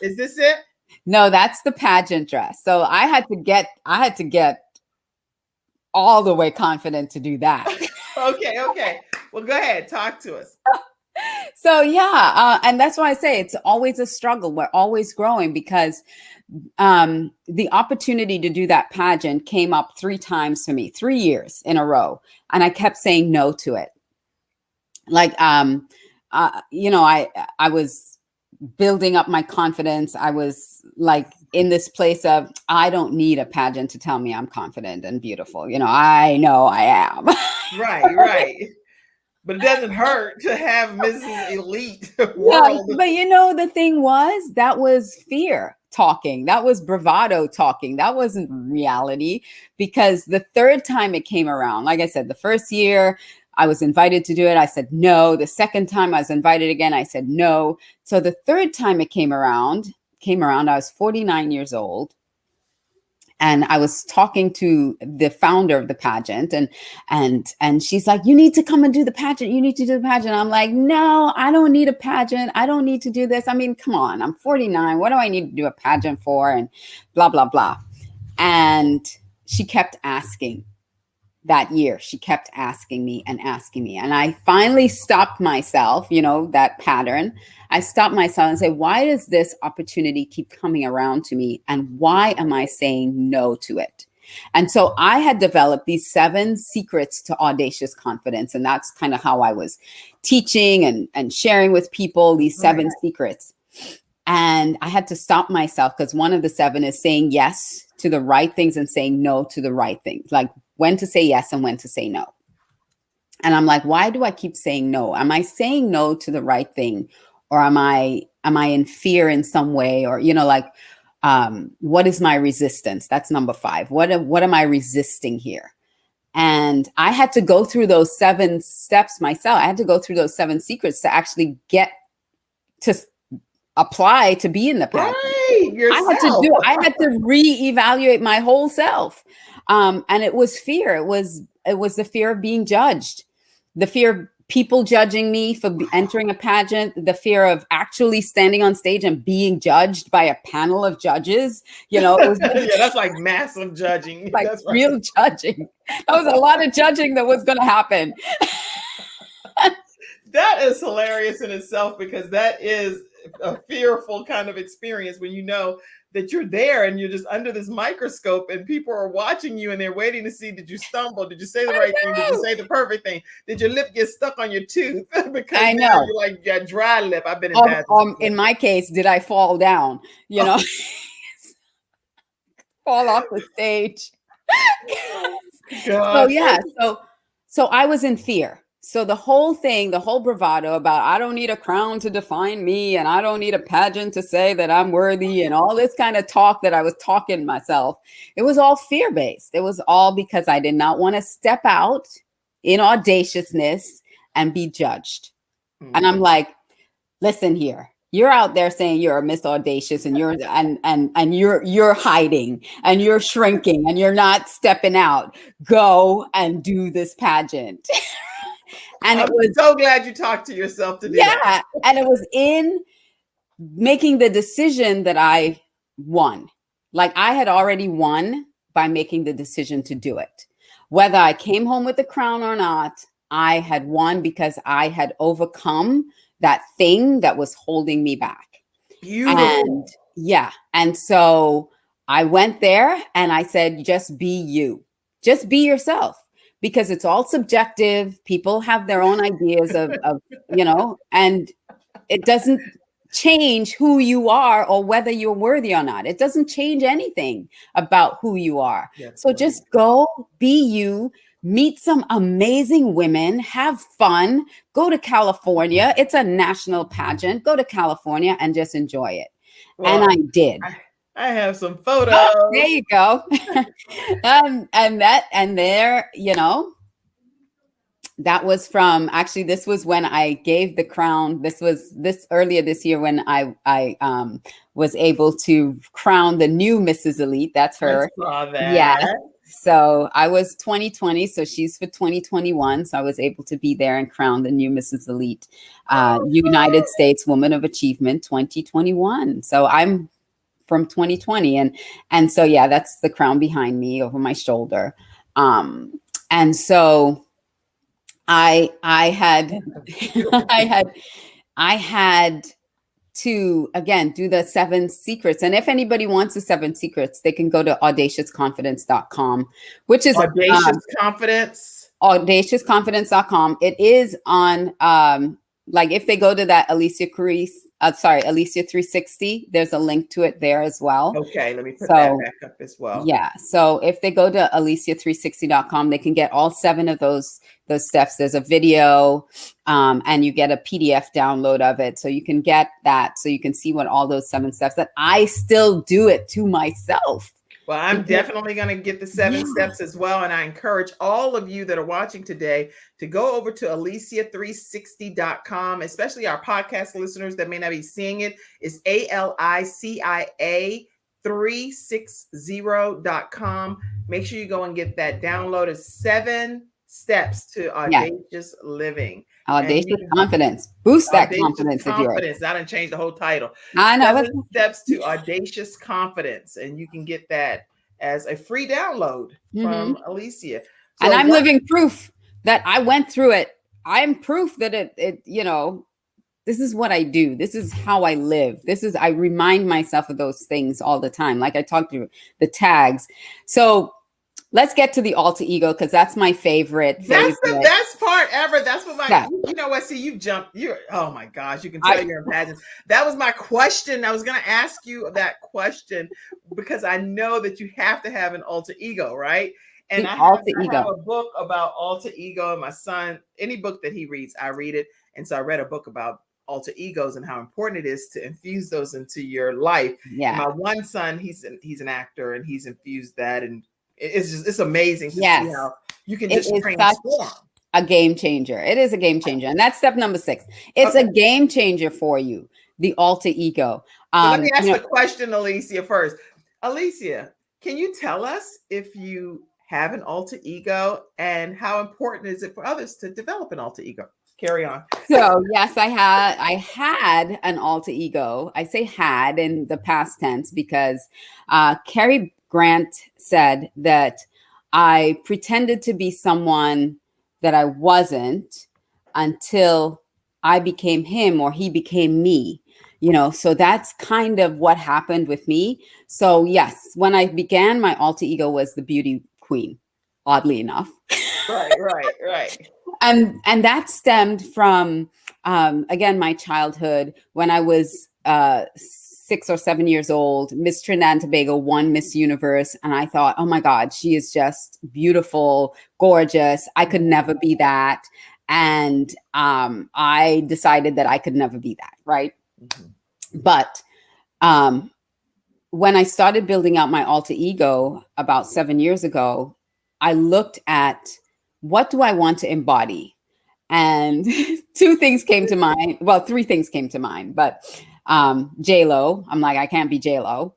Is this it? No, that's the pageant dress. So I had to get all the way confident to do that. Okay. Well, go ahead. Talk to us. So yeah, and that's why I say it's always a struggle. We're always growing, because the opportunity to do that pageant came up 3 times for me, 3 years in a row, and I kept saying no to it. Like, you know, I was building up my confidence. I was like in this place of, I don't need a pageant to tell me I'm confident and beautiful. You know I am. Right. But it doesn't hurt to have Mrs. Elite World. Yeah, but you know, the thing was, that was fear talking. That was bravado talking. That wasn't reality, because the 3rd time it came around, like I said, the first year I was invited to do it, I said no. The 2nd time I was invited again, I said no. So the 3rd time it came around, I was 49 years old. And I was talking to the founder of the pageant, and she's like, you need to come and do the pageant. You need to do the pageant. I'm like, no, I don't need a pageant. I don't need to do this. I mean, come on, I'm 49. What do I need to do a pageant for? And blah, blah, blah. And she kept asking that year. She kept asking me. And I finally stopped myself, you know, that pattern. I stopped myself and say, why does this opportunity keep coming around to me? And why am I saying no to it? And so I had developed these 7 secrets to audacious confidence. And that's kind of how I was teaching and sharing with people these 7 secrets. And I had to stop myself, because one of the 7 is saying yes to the right things and saying no to the right things, like when to say yes and when to say no. And I'm like, why do I keep saying no? Am I saying no to the right thing? Or am I in fear in some way? Or, you know, like, what is my resistance? That's number 5. What am I resisting here? And I had to go through those 7 steps myself. I had to go through those 7 secrets to actually get apply to be in the pageant. Right, yourself. I had to reevaluate my whole self. And it was fear. It was the fear of being judged, the fear of people judging me for entering a pageant, the fear of actually standing on stage and being judged by a panel of judges. You know, it was Yeah, that's like massive judging. like That's right. real judging. That was a lot of judging that was going to happen. That is hilarious in itself, because that is a fearful kind of experience when you know that you're there and you're just under this microscope and people are watching you and they're waiting to see, did you stumble? Did you say the right thing? Did you say the perfect thing? Did your lip get stuck on your tooth? Because I now know. you're like, you got dry lip. I've been in pageants. In my case, did I fall down? You know, fall off the stage. So God. yeah, so I was in fear. So the whole thing, the whole bravado about I don't need a crown to define me and I don't need a pageant to say that I'm worthy and all this kind of talk that I was talking myself, it was all fear-based. It was all because I did not want to step out in audaciousness and be judged. And I'm like, listen here. You're out there saying you're a Miss Audacious and you're you're hiding and you're shrinking and you're not stepping out. Go and do this pageant. And I'm it was so glad you talked to yourself to do that. and it was in making the decision that I won. Like I had already won by making the decision to do it. Whether I came home with the crown or not, I had won because I had overcome that thing that was holding me back. Beautiful. And so I went there and I said, just be you, just be yourself. Because it's all subjective. People have their own ideas of, you know, and it doesn't change who you are or whether you're worthy or not. It doesn't change anything about who you are. So just go, be you, meet some amazing women, have fun, go to California. It's a national pageant. Go to California and just enjoy it. Well, and I did. I have some photos. Oh, there you go. and there, you know, that was from, actually, this was when I gave the crown. This was earlier this year when I was able to crown the new Mrs. Elite. That's her. I saw that. Yeah. So I was 2020, so she's for 2021. So I was able to be there and crown the new Mrs. Elite, United States Woman of Achievement 2021. So I'm from 2020. And so, yeah, that's the crown behind me over my shoulder. And so I had to, again, do the 7 secrets. And if anybody wants the 7 secrets, they can go to audaciousconfidence.com, which is Audacious Confidence. audaciousconfidence.com. It is on, like if they go to that Alicia 360, there's a link to it there as well. Okay, let me put that back up as well. Yeah. So if they go to alicia360.com, they can get all 7 of those steps. There's a video, and you get a PDF download of it. So you can get that. So you can see what all those 7 steps that I still do it to myself. Well, I'm definitely going to get the 7 steps as well. And I encourage all of you that are watching today to go over to alicia360.com, especially our podcast listeners that may not be seeing it. It's ALICIA360.com. Make sure you go and get that download of 7 steps to audacious living. Audacious confidence. Boost that confidence. I didn't change the whole title. I know. 7 steps to audacious confidence. And you can get that as a free download from Alicia. So and I'm living proof that I went through it. I'm proof that it, you know, this is what I do. This is how I live. I remind myself of those things all the time. Like I talked to the tags. So let's get to the alter ego, because that's my favorite. That's the best part ever. That's what you know what? See, you jumped. Oh my gosh, you can tell you're in pageants. That was my question. I was going to ask you that question because I know that you have to have an alter ego, right? And I have a book about alter ego, and my son, any book that he reads, I read it. And so I read a book about alter egos and how important it is to infuse those into your life. Yeah. My one son, he's an actor, and he's infused that, and it's amazing to see how you can just transform. A game changer. It is a game changer. And that's step number 6. It's a game changer for you. the alter ego. So let me ask You the know, question, Alicia, first. Alicia, can you tell us if you have an alter ego and how important is it for others to develop an alter ego? Carry on. so yes, I had an alter ego. I say had in the past tense because Cary Grant said that I pretended to be someone that I wasn't until I became him or he became me. So that's kind of what happened with me. So yes, when I began, my alter ego was the beauty queen, oddly enough. Right, right, right. And that stemmed from again my childhood when I was 6 or 7 years old. Miss Trinidad and Tobago won Miss Universe, and I thought, oh my God, she is just beautiful, gorgeous. I could never be that, and I decided that I could never be that, right? But um, when I started building out my alter ego about 7 years ago, I looked at what do I want to embody? And two things came to mind. Well, three things came to mind, but J-Lo, I'm like, I can't be J-Lo.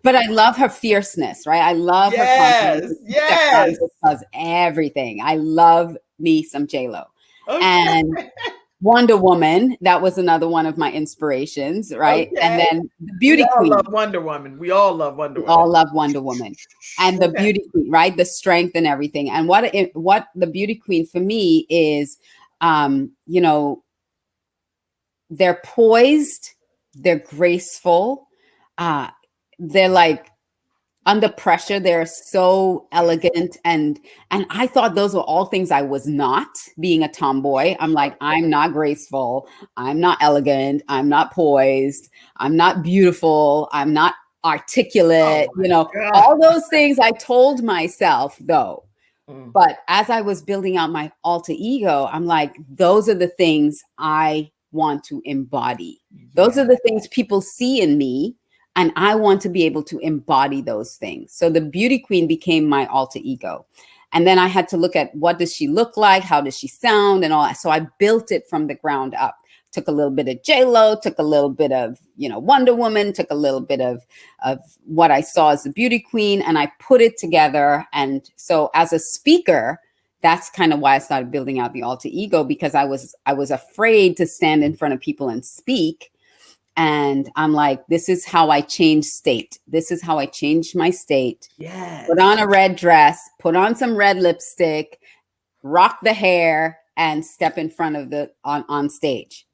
But I love her fierceness, right? I love her confidence. Yes, She steps out and yes. just does everything. I love me some J-Lo. Okay, And Wonder Woman, that was another one of my inspirations, right? And okay. then the We Beauty all Queen. love Wonder Woman. We all love Wonder We Woman. all love Wonder Woman. And the Okay. Beauty Queen, right? The strength and everything. And what the Beauty Queen for me is, they're poised, they're graceful, they're like under pressure, they're so elegant, and I thought those were all things I was not. Being a tomboy, I'm like, I'm not graceful, I'm not elegant, I'm not poised, I'm not beautiful, I'm not articulate, Oh my God. all those things I told myself though. Mm. But as I was building out my alter ego, I'm like, those are the things I want to embody. Those are the things people see in me, and I want to be able to embody those things. So the beauty queen became my alter ego. And then I had to look at what does she look like? How does she sound and all that. So I built it from the ground up. Took a little bit of J-Lo, took a little bit of, Wonder Woman, took a little bit of what I saw as the beauty queen, and I put it together. And so as a speaker, that's kind of why I started building out the alter ego, because I was afraid to stand in front of people and speak. And I'm like, this is how I change state. This is how I changed my state. Yes. Put on a red dress, put on some red lipstick, rock the hair, and step in front of on stage.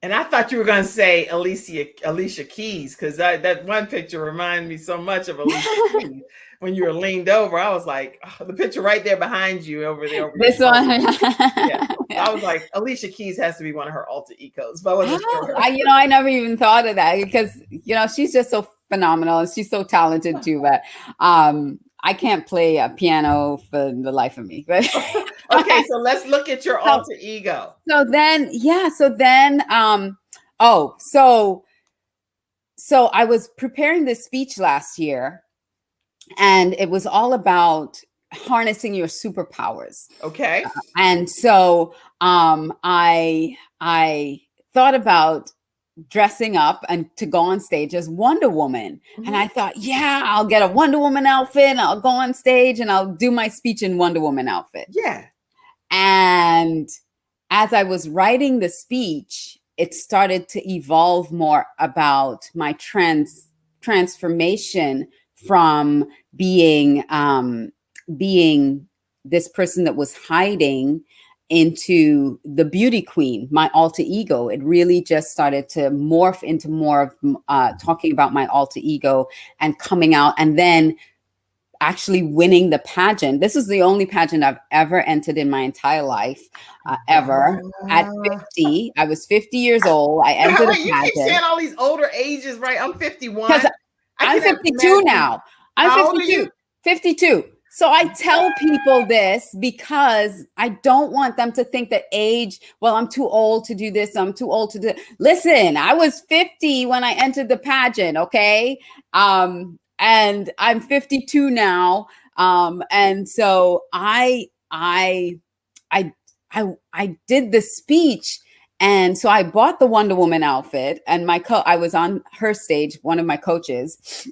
And I thought you were going to say Alicia Keys, because that one picture reminded me so much of Alicia Keys. When you were leaned over, I was like, oh, the picture right there behind you over there. This one. Yeah. I was like, Alicia Keys has to be one of her alter egos, but I wasn't sure. I never even thought of that because, she's just so phenomenal and she's so talented too. But I can't play a piano for the life of me. But okay, so let's look at your alter ego. So then I was preparing this speech last year, and it was all about harnessing your superpowers. Okay. And so I thought about dressing up and to go on stage as Wonder Woman. Mm-hmm. And I thought, yeah, I'll get a Wonder Woman outfit and I'll go on stage and I'll do my speech in Wonder Woman outfit. Yeah. And as I was writing the speech, it started to evolve more about my transformation from being this person that was hiding into the beauty queen, my alter ego. It really just started to morph into more of talking about my alter ego and coming out, and then actually winning the pageant. This is the only pageant I've ever entered in my entire life, ever. At 50, I was 50 years old. I entered a pageant. You keep saying all these older ages, right? I'm 51. Because I'm 52 now. I'm 52. 52. So I tell people this because I don't want them to think that age, well, I'm too old to do this. I'm too old to do. Listen, I was 50 when I entered the pageant. Okay. And I'm 52 now. And so I did the speech, And so I bought the Wonder Woman outfit, and I was on her stage, one of my coaches,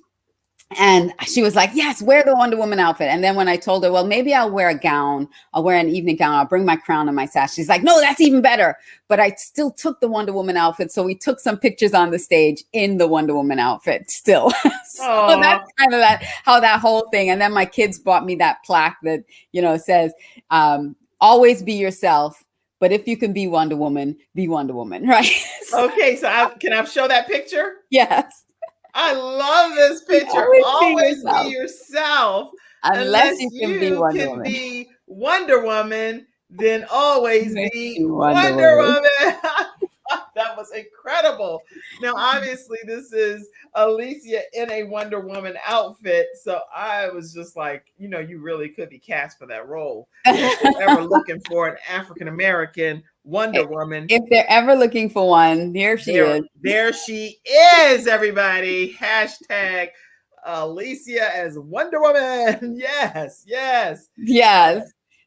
and she was like, yes, wear the Wonder Woman outfit. And then when I told her, well, maybe I'll wear a gown, I'll wear an evening gown, I'll bring my crown and my sash. She's like, no, that's even better. But I still took the Wonder Woman outfit. So we took some pictures on the stage in the Wonder Woman outfit still. So that's kind of how that whole thing. And then my kids bought me that plaque that, says, always be yourself. But if you can be Wonder Woman, right? Okay, so can I show that picture? Yes. I love this picture. Always be yourself. Unless you can be Wonder Woman, then always be Wonder Woman. That was incredible. Now, obviously, this is Alicia in a Wonder Woman outfit. So I was just like, you really could be cast for that role. If you're ever looking for an African-American Wonder Woman. If they're ever looking for one, here she is. There she is, everybody. Hashtag Alicia as Wonder Woman. Yes.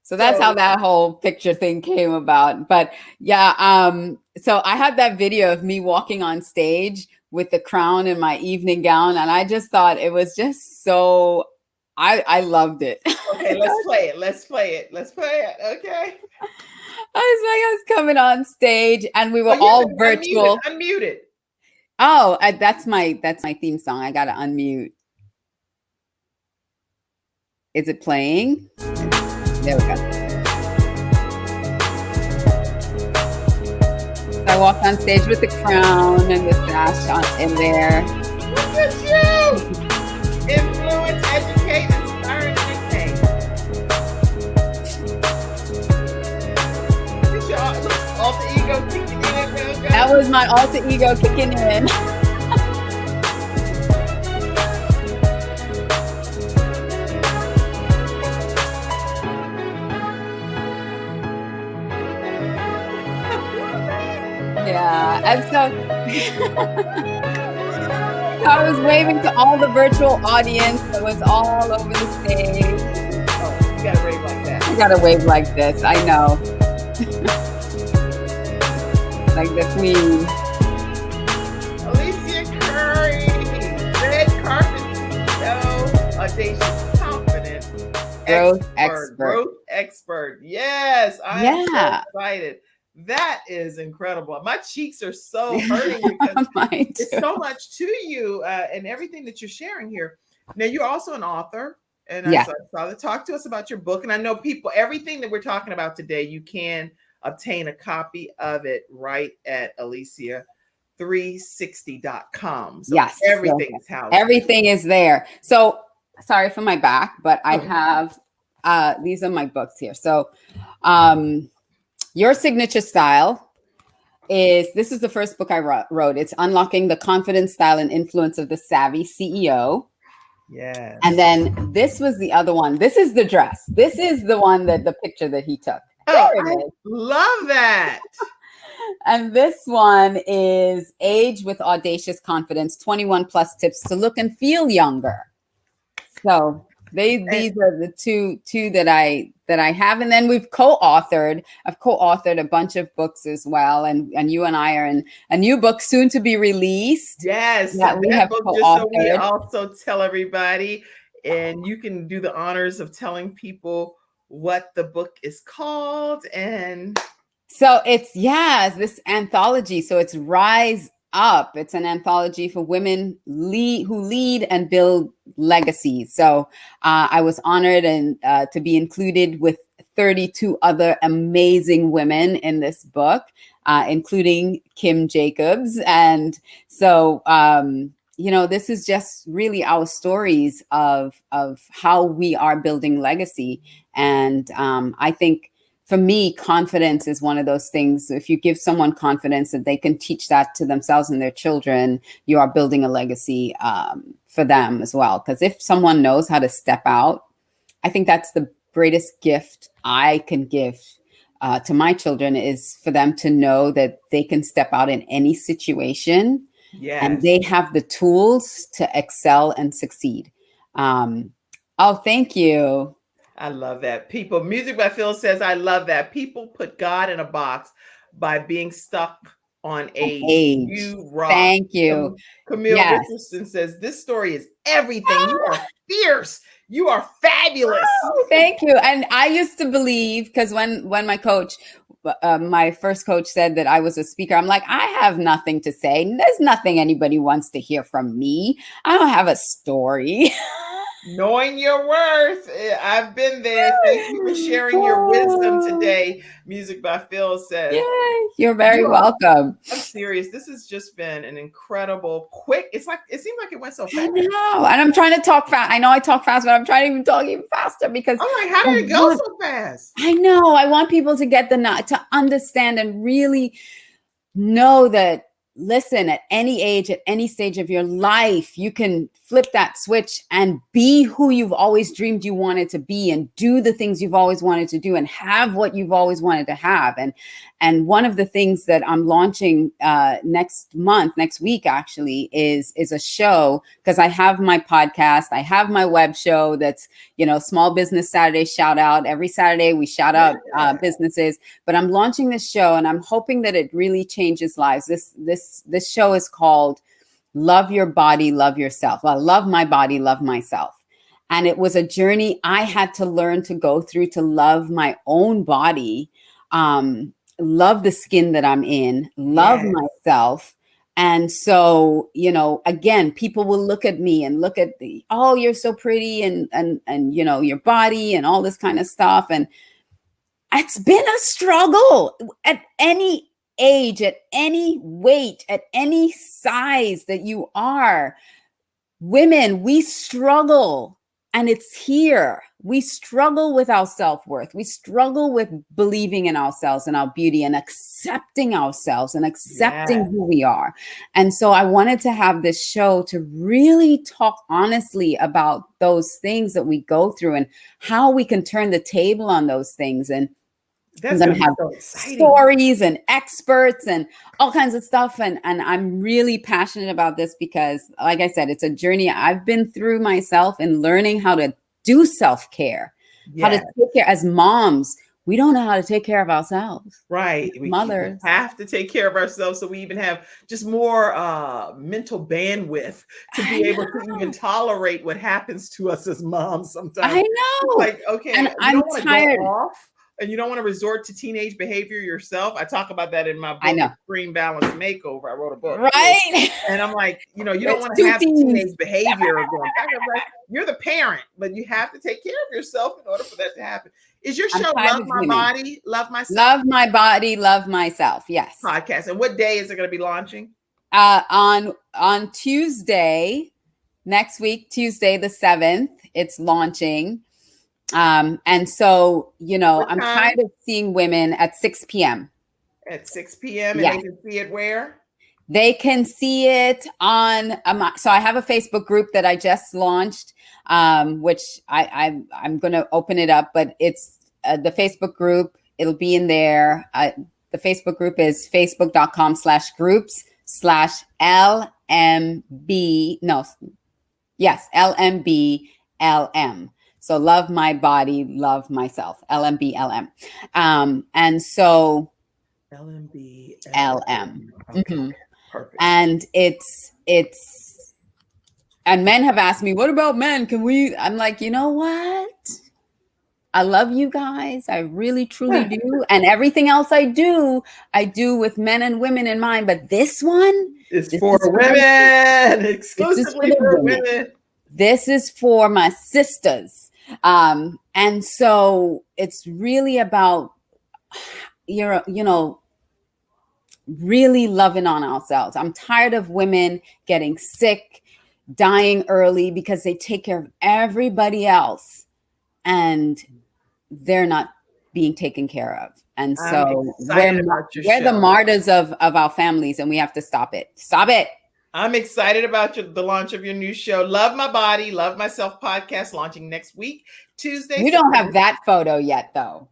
So that's how that whole picture thing came about. But yeah, so I had that video of me walking on stage with the crown and my evening gown, and I just thought it was just so, I loved it. Okay, let's play it. Okay. I was coming on stage, and we were all virtual. Unmuted. Oh, that's my theme song. I gotta unmute. Is it playing? There we go. So I walked on stage with the crown and the sash in there. Look at you! Influence, educate, inspire, and entertain. It's your alter ego kicking in. That was my alter ego kicking in. Yeah, and so I was waving to all the virtual audience that was all over the stage. Oh, you gotta wave like that. I gotta wave like this, I know. Like the queen. Alicia Curry, red carpet CEO, Audacious Confidence, growth expert. Yes, I'm so excited. That is incredible. My cheeks are so hurting because it's so much to you and everything that you're sharing here. Now, you're also an author, and I saw to talk to us about your book. And I know everything that we're talking about today, you can obtain a copy of it right at Alicia360.com. So everything is housed. Everything is there. So sorry for my back, but I have these are my books here. So Your Signature Style this is the first book I wrote. It's Unlocking the Confidence, Style, and Influence of the Savvy CEO. Yes. And then this was the other one. This is the dress. This is the one the picture that he took. I love that. And this one is Age with Audacious Confidence, 21 plus tips to look and feel younger. So these are the two that I have. And then I've co-authored a bunch of books as well. And you and I are in a new book soon to be released. Yes. That we have book, co-authored. Just so we also tell everybody, and you can do the honors of telling people what the book is called. And so it's this anthology. So it's Rise Up. It's an anthology for women who lead and build legacies. So I was honored to be included with 32 other amazing women in this book, including Kim Jacobs. And so, this is just really our stories of how we are building legacy. And I think, for me, confidence is one of those things. If you give someone confidence that they can teach that to themselves and their children, you are building a legacy for them as well. Because if someone knows how to step out, I think that's the greatest gift I can give to my children, is for them to know that they can step out in any situation. Yes. And they have the tools to excel and succeed. Thank you. I love that. Music by Phil says, I love that. People put God in a box, by being stuck on age. Age. You rock. Thank you. Camille Yes. Richardson says, this story is everything. You are fierce. You are fabulous. Oh, thank you. And I used to believe, because when my coach, my first coach said that I was a speaker, I'm like, I have nothing to say. There's nothing anybody wants to hear from me. I don't have a story. Knowing your worth. I've been there. Thank you for sharing your wisdom today. Music by Phil says. Yay. You're very welcome. I'm serious. This has just been an incredible, quick. It seemed like it went so I fast. know. And I'm trying to talk fast. I know I talk fast, but I'm trying to even talk even faster because I'm like, how did it go so fast? I know. I want people to get to understand and really know that, listen, at any age, at any stage of your life, you can flip that switch and be who you've always dreamed you wanted to be and do the things you've always wanted to do and have what you've always wanted to have. And one of the things that I'm launching next week, actually, is a show, because I have my podcast. I have my web show that's, Small Business Saturday shout out. Every Saturday we shout out businesses, but I'm launching this show and I'm hoping that it really changes lives. This show is called Love Your Body, Love Yourself. Well, love my body, love myself. And it was a journey I had to learn to go through to love my own body, love the skin that I'm in, love myself. And so, again, people will look at me and look at oh, you're so pretty and your body and all this kind of stuff. And it's been a struggle at any age, at any weight, at any size that you are. Women, we struggle, and it's here. We struggle with our self-worth. We struggle with believing in ourselves and our beauty and accepting ourselves and accepting who we are. And so I wanted to have this show to really talk honestly about those things that we go through and how we can turn the table on those things. And I'm going to have stories and experts and all kinds of stuff. And I'm really passionate about this because, like I said, it's a journey I've been through myself in learning how to do self-care, how to take care. As moms, we don't know how to take care of ourselves. Right. Mothers have to take care of ourselves, so we even have just more mental bandwidth to be able to even tolerate what happens to us as moms sometimes. I know. Like, okay, and I'm tired. Go off, and you don't want to resort to teenage behavior yourself. I talk about that in my book, Extreme Balance Makeover. I wrote a book. Right. And I'm like, you don't want to have teenage behavior going back. I'm like, you're the parent, but you have to take care of yourself in order for that to happen. Is your show Love My Body, Love Myself? Love My Body, Love Myself. Yes. Podcast. And what day is it going to be launching? On Tuesday, next week, Tuesday the 7th, it's launching. And so, I'm tired of seeing women at 6 p.m. At 6 p.m. And they can see it where? They can see it on, so I have a Facebook group that I just launched, which I'm going to open it up, but it's the Facebook group. It'll be in there. The Facebook group is facebook.com/groups/LMB. LMBLM. So Love My Body, Love Myself, LMBLM. And so LMBLM. Okay. Perfect. And it's and men have asked me, what about men? I'm like, you know what? I love you guys. I really, truly do. And everything else I do with men and women in mind. But this one is for women. Exclusively for women. This is for my sisters. And so it's really about, really loving on ourselves. I'm tired of women getting sick, dying early because they take care of everybody else and they're not being taken care of. And so we're the martyrs of our families, and we have to stop it. Stop it. I'm excited about the launch of your new show, Love My Body, Love Myself podcast, launching next week, Tuesday. You don't have that photo yet, though.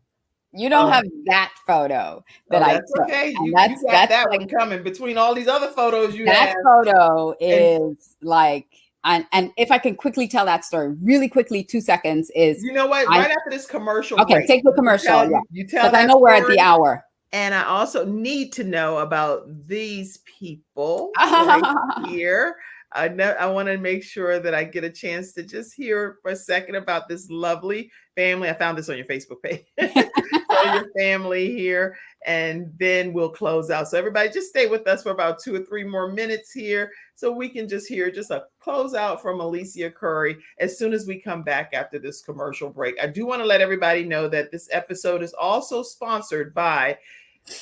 You don't have that photo that I took. Okay. You got that one coming between all these other photos you have. That photo is like, and if I can quickly tell that story really quickly, 2 seconds is. You know what? Right after this commercial. Okay, break, take the commercial. You tell that I know we're at the hour. And I also need to know about these people right here. I want to make sure that I get a chance to just hear for a second about this lovely family. I found this on your Facebook page. So your family here, and then we'll close out. So everybody just stay with us for about 2 or 3 more minutes here so we can just hear just a close out from Alicia Curry as soon as we come back after this commercial break. I do want to let everybody know that this episode is also sponsored by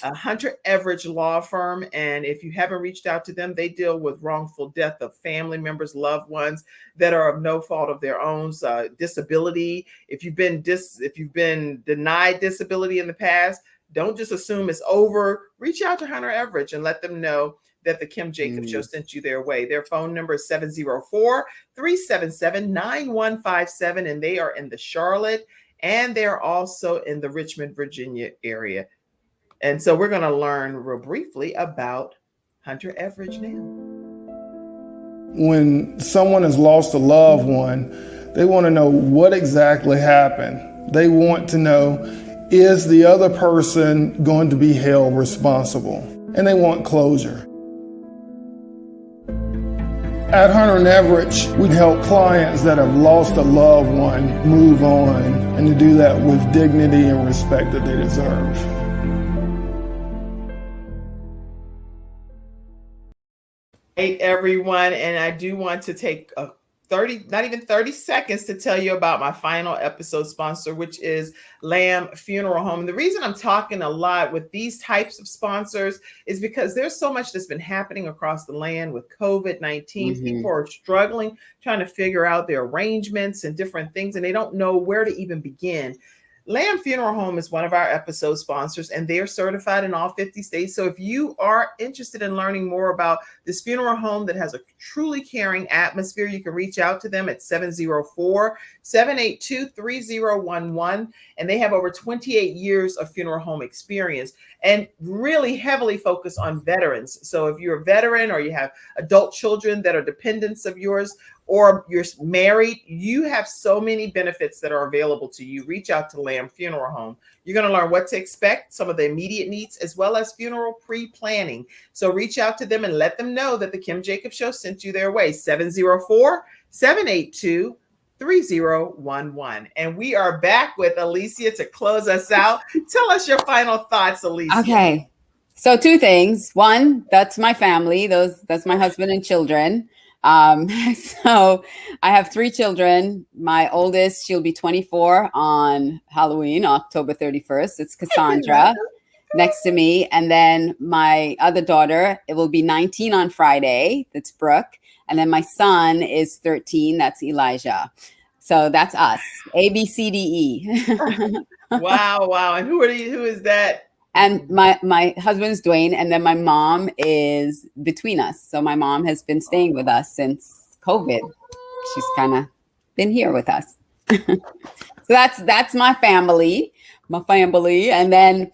Hunter Everidge Law Firm. And if you haven't reached out to them, they deal with wrongful death of family members, loved ones that are of no fault of their own, disability. If you've been denied disability in the past, don't just assume it's over. Reach out to Hunter Everidge and let them know that the Kim Jacobs Show sent you their way. Their phone number is 704-377-9157, and they are in the Charlotte, and they're also in the Richmond, Virginia area. And so we're going to learn real briefly about Hunter Everidge now. When someone has lost a loved one, they want to know what exactly happened. They want to know, is the other person going to be held responsible? And they want closure. At Hunter Everidge, we help clients that have lost a loved one move on, and to do that with dignity and respect that they deserve. Hey everyone, and I do want to take a 30 seconds to tell you about my final episode sponsor, which is Lamb Funeral Home. And the reason I'm talking a lot with these types of sponsors is because there's so much that's been happening across the land with COVID-19. People are struggling, trying to figure out their arrangements and different things, and they don't know where to even begin. Lamb Funeral Home is one of our episode sponsors, and they are certified in all 50 states. So if you are interested in learning more about this funeral home that has a truly caring atmosphere, you can reach out to them at 704-782-3011. And they have over 28 years of funeral home experience and really heavily focus on veterans. So if you're a veteran or you have adult children that are dependents of yours, or you're married, you have so many benefits that are available to you. Reach out to Lamb Funeral Home. You're going to learn what to expect, some of the immediate needs, as well as funeral pre-planning. So reach out to them and let them know that the Kim Jacobs Show sent you their way. 704-782-3011. And we are back with Alicia to close us out. Tell us your final thoughts, Alicia. Okay. So 2 things. One, that's my family. That's my husband and children. So I have 3 children. My oldest, she'll be 24 on Halloween, October 31st. It's Cassandra next to me. And then my other daughter, it will be 19 on Friday. That's Brooke. And then my son is 13. That's Elijah. So that's us. A, B, C, D, E. Wow. And who is that? And my husband's Dwayne, and then my mom is between us. So my mom has been staying with us since COVID. She's kind of been here with us. So that's my family. And then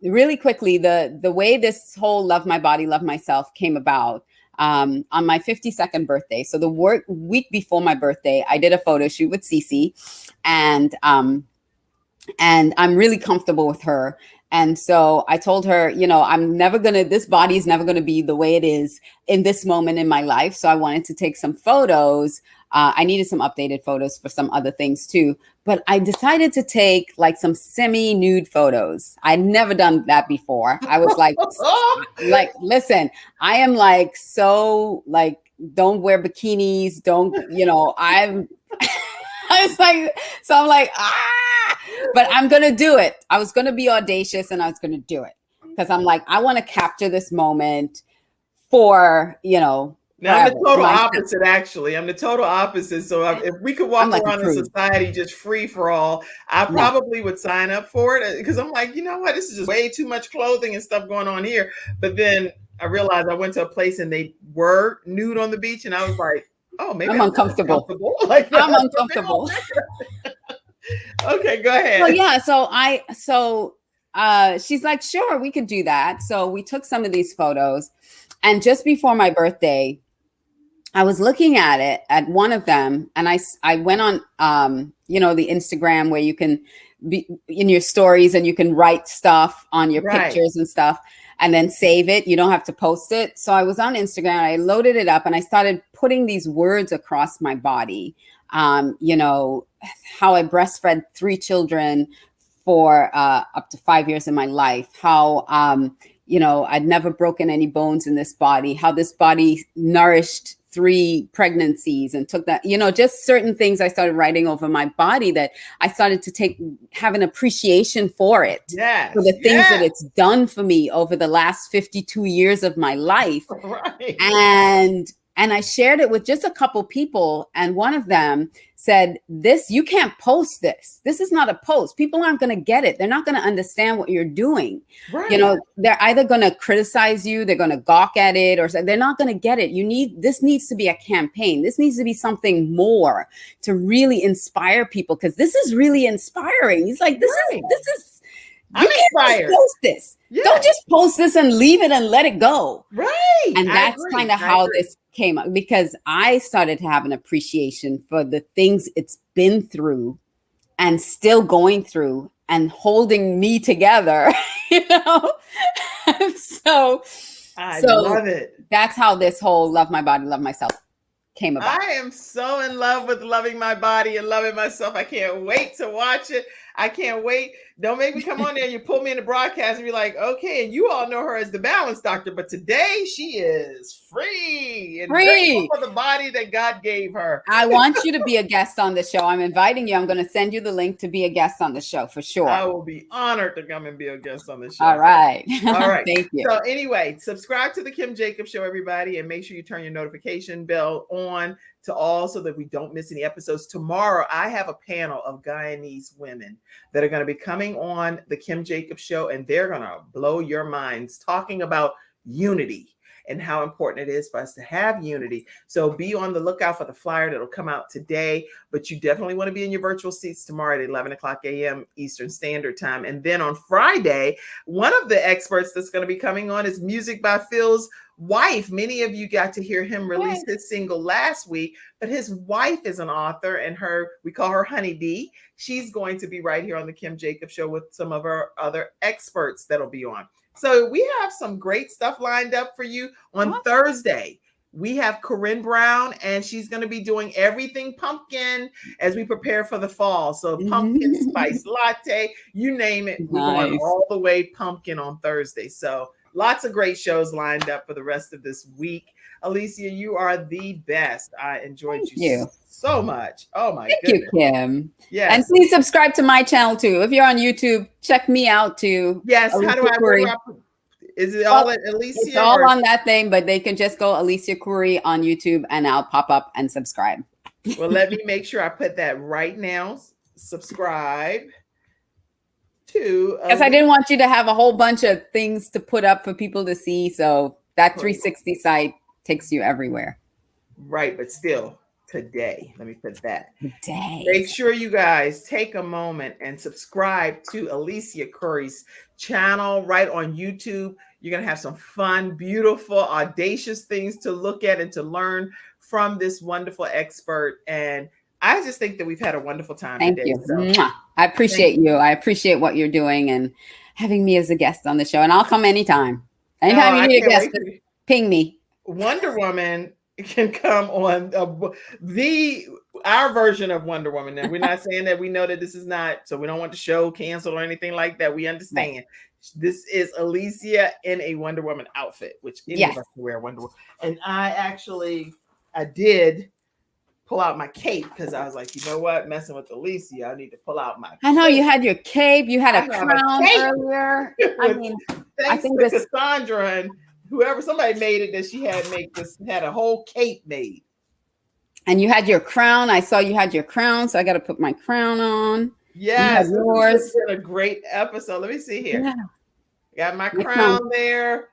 really quickly, the way this whole Love My Body, Love Myself came about on my 52nd birthday. So the week before my birthday, I did a photo shoot with Cece, and I'm really comfortable with her. And so I told her, this body is never going to be the way it is in this moment in my life. So I wanted to take some photos. I needed some updated photos for some other things too. But I decided to take like some semi-nude photos. I'd never done that before. I was like, listen, I am like, so like, don't wear bikinis. I'm but I'm going to do it. I was going to be audacious and I was going to do it because I'm like, I want to capture this moment for, Now, I'm the total opposite, actually. I'm the total opposite. So if we could walk around in society just free for all, I probably would sign up for it because I'm like, you know what? This is just way too much clothing and stuff going on here. But then I realized I went to a place and they were nude on the beach. And I was like, oh, maybe I'm uncomfortable. Like, I'm uncomfortable. Okay, go ahead. Well, yeah. So she's like, sure, we could do that. So we took some of these photos, and just before my birthday, I was looking at one of them, and I went on, the Instagram where you can in your stories, and you can write stuff on your Right. pictures and stuff and then save it. You don't have to post it. So I was on Instagram, I loaded it up and I started putting these words across my body. You know, how I breastfed 3 children for up to 5 years in my life, how, you know, I'd never broken any bones in this body, how this body nourished 3 pregnancies and took that, you know, just certain things I started writing over my body that I started to have an appreciation for it, Yes. for the things that it's done for me over the last 52 years of my life. Right. And I shared it with just a couple people, and one of them said, "This, you can't post this. This is not a post. People aren't going to get it. They're not going to understand what you're doing. Right. You know, they're either going to criticize you, they're going to gawk at it, or they're not going to get it. This needs to be a campaign. This needs to be something more to really inspire people, because this is really inspiring." He's like, this is. I'm You can't just inspired. post this. Yeah. Don't just post this and leave it and let it go. Right. And I that's agree. kind of I how agree. this came up, because I started to have an appreciation for the things it's been through and still going through and holding me together, you know? so I so love it. that's how this whole love my body, love myself came about. I am so in love with loving my body and loving myself. I can't wait to watch it. I can't wait. Don't make me come on there and you pull me in the broadcast and be like, okay, and you all know her as the balance doctor, but today she is free and grateful for the body that God gave her. I want you to be a guest on the show. I'm inviting you. I'm going to send you the link to be a guest on the show for sure. I will be honored to come and be a guest on the show. All right. All right. Thank you. So anyway, subscribe to the Kim Jacobs Show, everybody, and make sure you turn your notification bell on to all so that we don't miss any episodes. Tomorrow, I have a panel of Guyanese women that are going to be coming on the Kim Jacobs Show, and they're going to blow your minds talking about unity and how important it is for us to have unity. So be on the lookout for the flyer that'll come out today, but you definitely want to be in your virtual seats tomorrow at 11 o'clock a.m. Eastern Standard Time. And then on Friday, one of the experts that's going to be coming on is Music by Phil's wife. Many of you got to hear him release his single last week, but his wife is an author, and we call her Honey D. She's going to be right here on the Kim Jacobs Show with some of our other experts that'll be on. So we have some great stuff lined up for you on Thursday. We have Corinne Brown, and she's going to be doing everything pumpkin as we prepare for the fall. So pumpkin spice latte, you name it. We're going all the way pumpkin on Thursday. So lots of great shows lined up for the rest of this week. Alicia, you are the best. I enjoyed you so much. Oh my goodness. Thank you, Kim. Yes. And please subscribe to my channel too. If you're on YouTube, check me out too. Yes. How do I is it all at Alicia? It's all on that thing, but they can just go Alicia Curry on YouTube and I'll pop up and subscribe. Well, let me make sure I put that right now. Subscribe to, because I didn't want you to have a whole bunch of things to put up for people to see. So that 360 site takes you everywhere. Right, but still today. Let me put that. Today. Make sure you guys take a moment and subscribe to Alicia Curry's channel right on YouTube. You're going to have some fun, beautiful, audacious things to look at and to learn from this wonderful expert. And I just think that we've had a wonderful time Thank today. you. So. I appreciate you. I appreciate what you're doing and having me as a guest on the show. And I'll come anytime. Anytime you need a guest, ping me. Wonder Woman can come on our version of Wonder Woman. Now, we're not saying that we know that this is not, so we don't want the show canceled or anything like that. We understand. Right. This is Alicia in a Wonder Woman outfit, which any of us can wear Wonder Woman. And I did pull out my cape because I was like, you know what, messing with Alicia, I need to pull out my cape. I know you had your cape, you had a crown earlier. I mean, I think to Cassandra and whoever, somebody made it that she had a whole cape made. And you had your crown. I saw you had your crown, so I got to put my crown on. Yes, yours. This has been a great episode. Let me see here. Yeah. Got my crown there.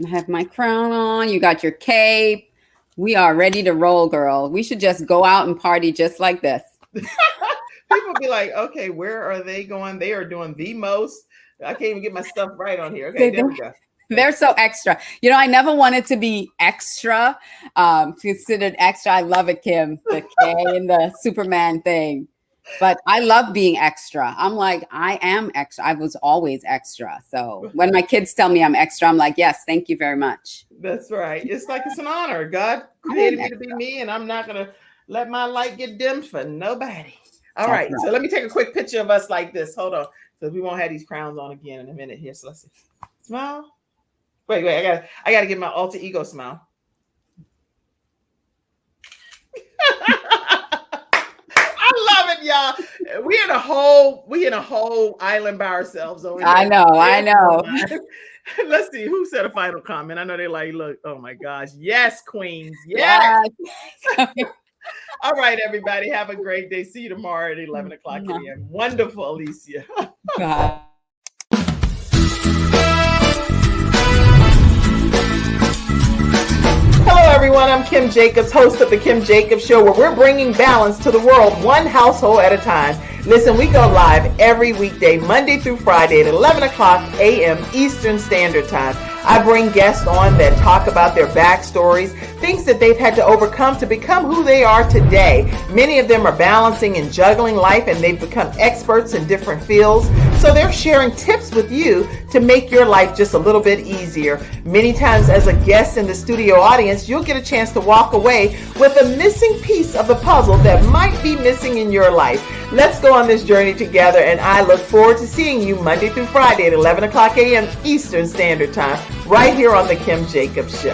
I have my crown on. You got your cape. We are ready to roll, girl. We should just go out and party just like this. People be like, okay, where are they going? They are doing the most. I can't even get my stuff right on here. Okay, there we go. They're so extra. You know, I never wanted to be extra, considered extra. I love it, Kim. The K and the Superman thing. But I love being extra. I'm like, I am extra. I was always extra. So when my kids tell me I'm extra, I'm like, yes, thank you very much. That's right. It's like it's an honor. God created me to be me, and I'm not going to let my light get dimmed for nobody. All right. So let me take a quick picture of us like this. Hold on. So we won't have these crowns on again in a minute here. So let's see. Smile. Wait. I gotta get my alter ego smile. I love it, y'all. We in a whole island by ourselves over here. I know. Let's see who said a final comment. I know they're like, look, oh my gosh. Yes, queens. Yes. All right, everybody. Have a great day. See you tomorrow at 11 o'clock a.m. Wonderful, Alicia. Bye. Hello, everyone. I'm Kim Jacobs, host of The Kim Jacobs Show, where we're bringing balance to the world one household at a time. Listen, we go live every weekday, Monday through Friday at 11 o'clock a.m. Eastern Standard Time. I bring guests on that talk about their backstories, things that they've had to overcome to become who they are today. Many of them are balancing and juggling life, and they've become experts in different fields. So they're sharing tips with you to make your life just a little bit easier. Many times as a guest in the studio audience, you'll get a chance to walk away with a missing piece of the puzzle that might be missing in your life. Let's go on this journey together, and I look forward to seeing you Monday through Friday at 11 o'clock a.m. Eastern Standard Time, right here on The Kim Jacobs Show.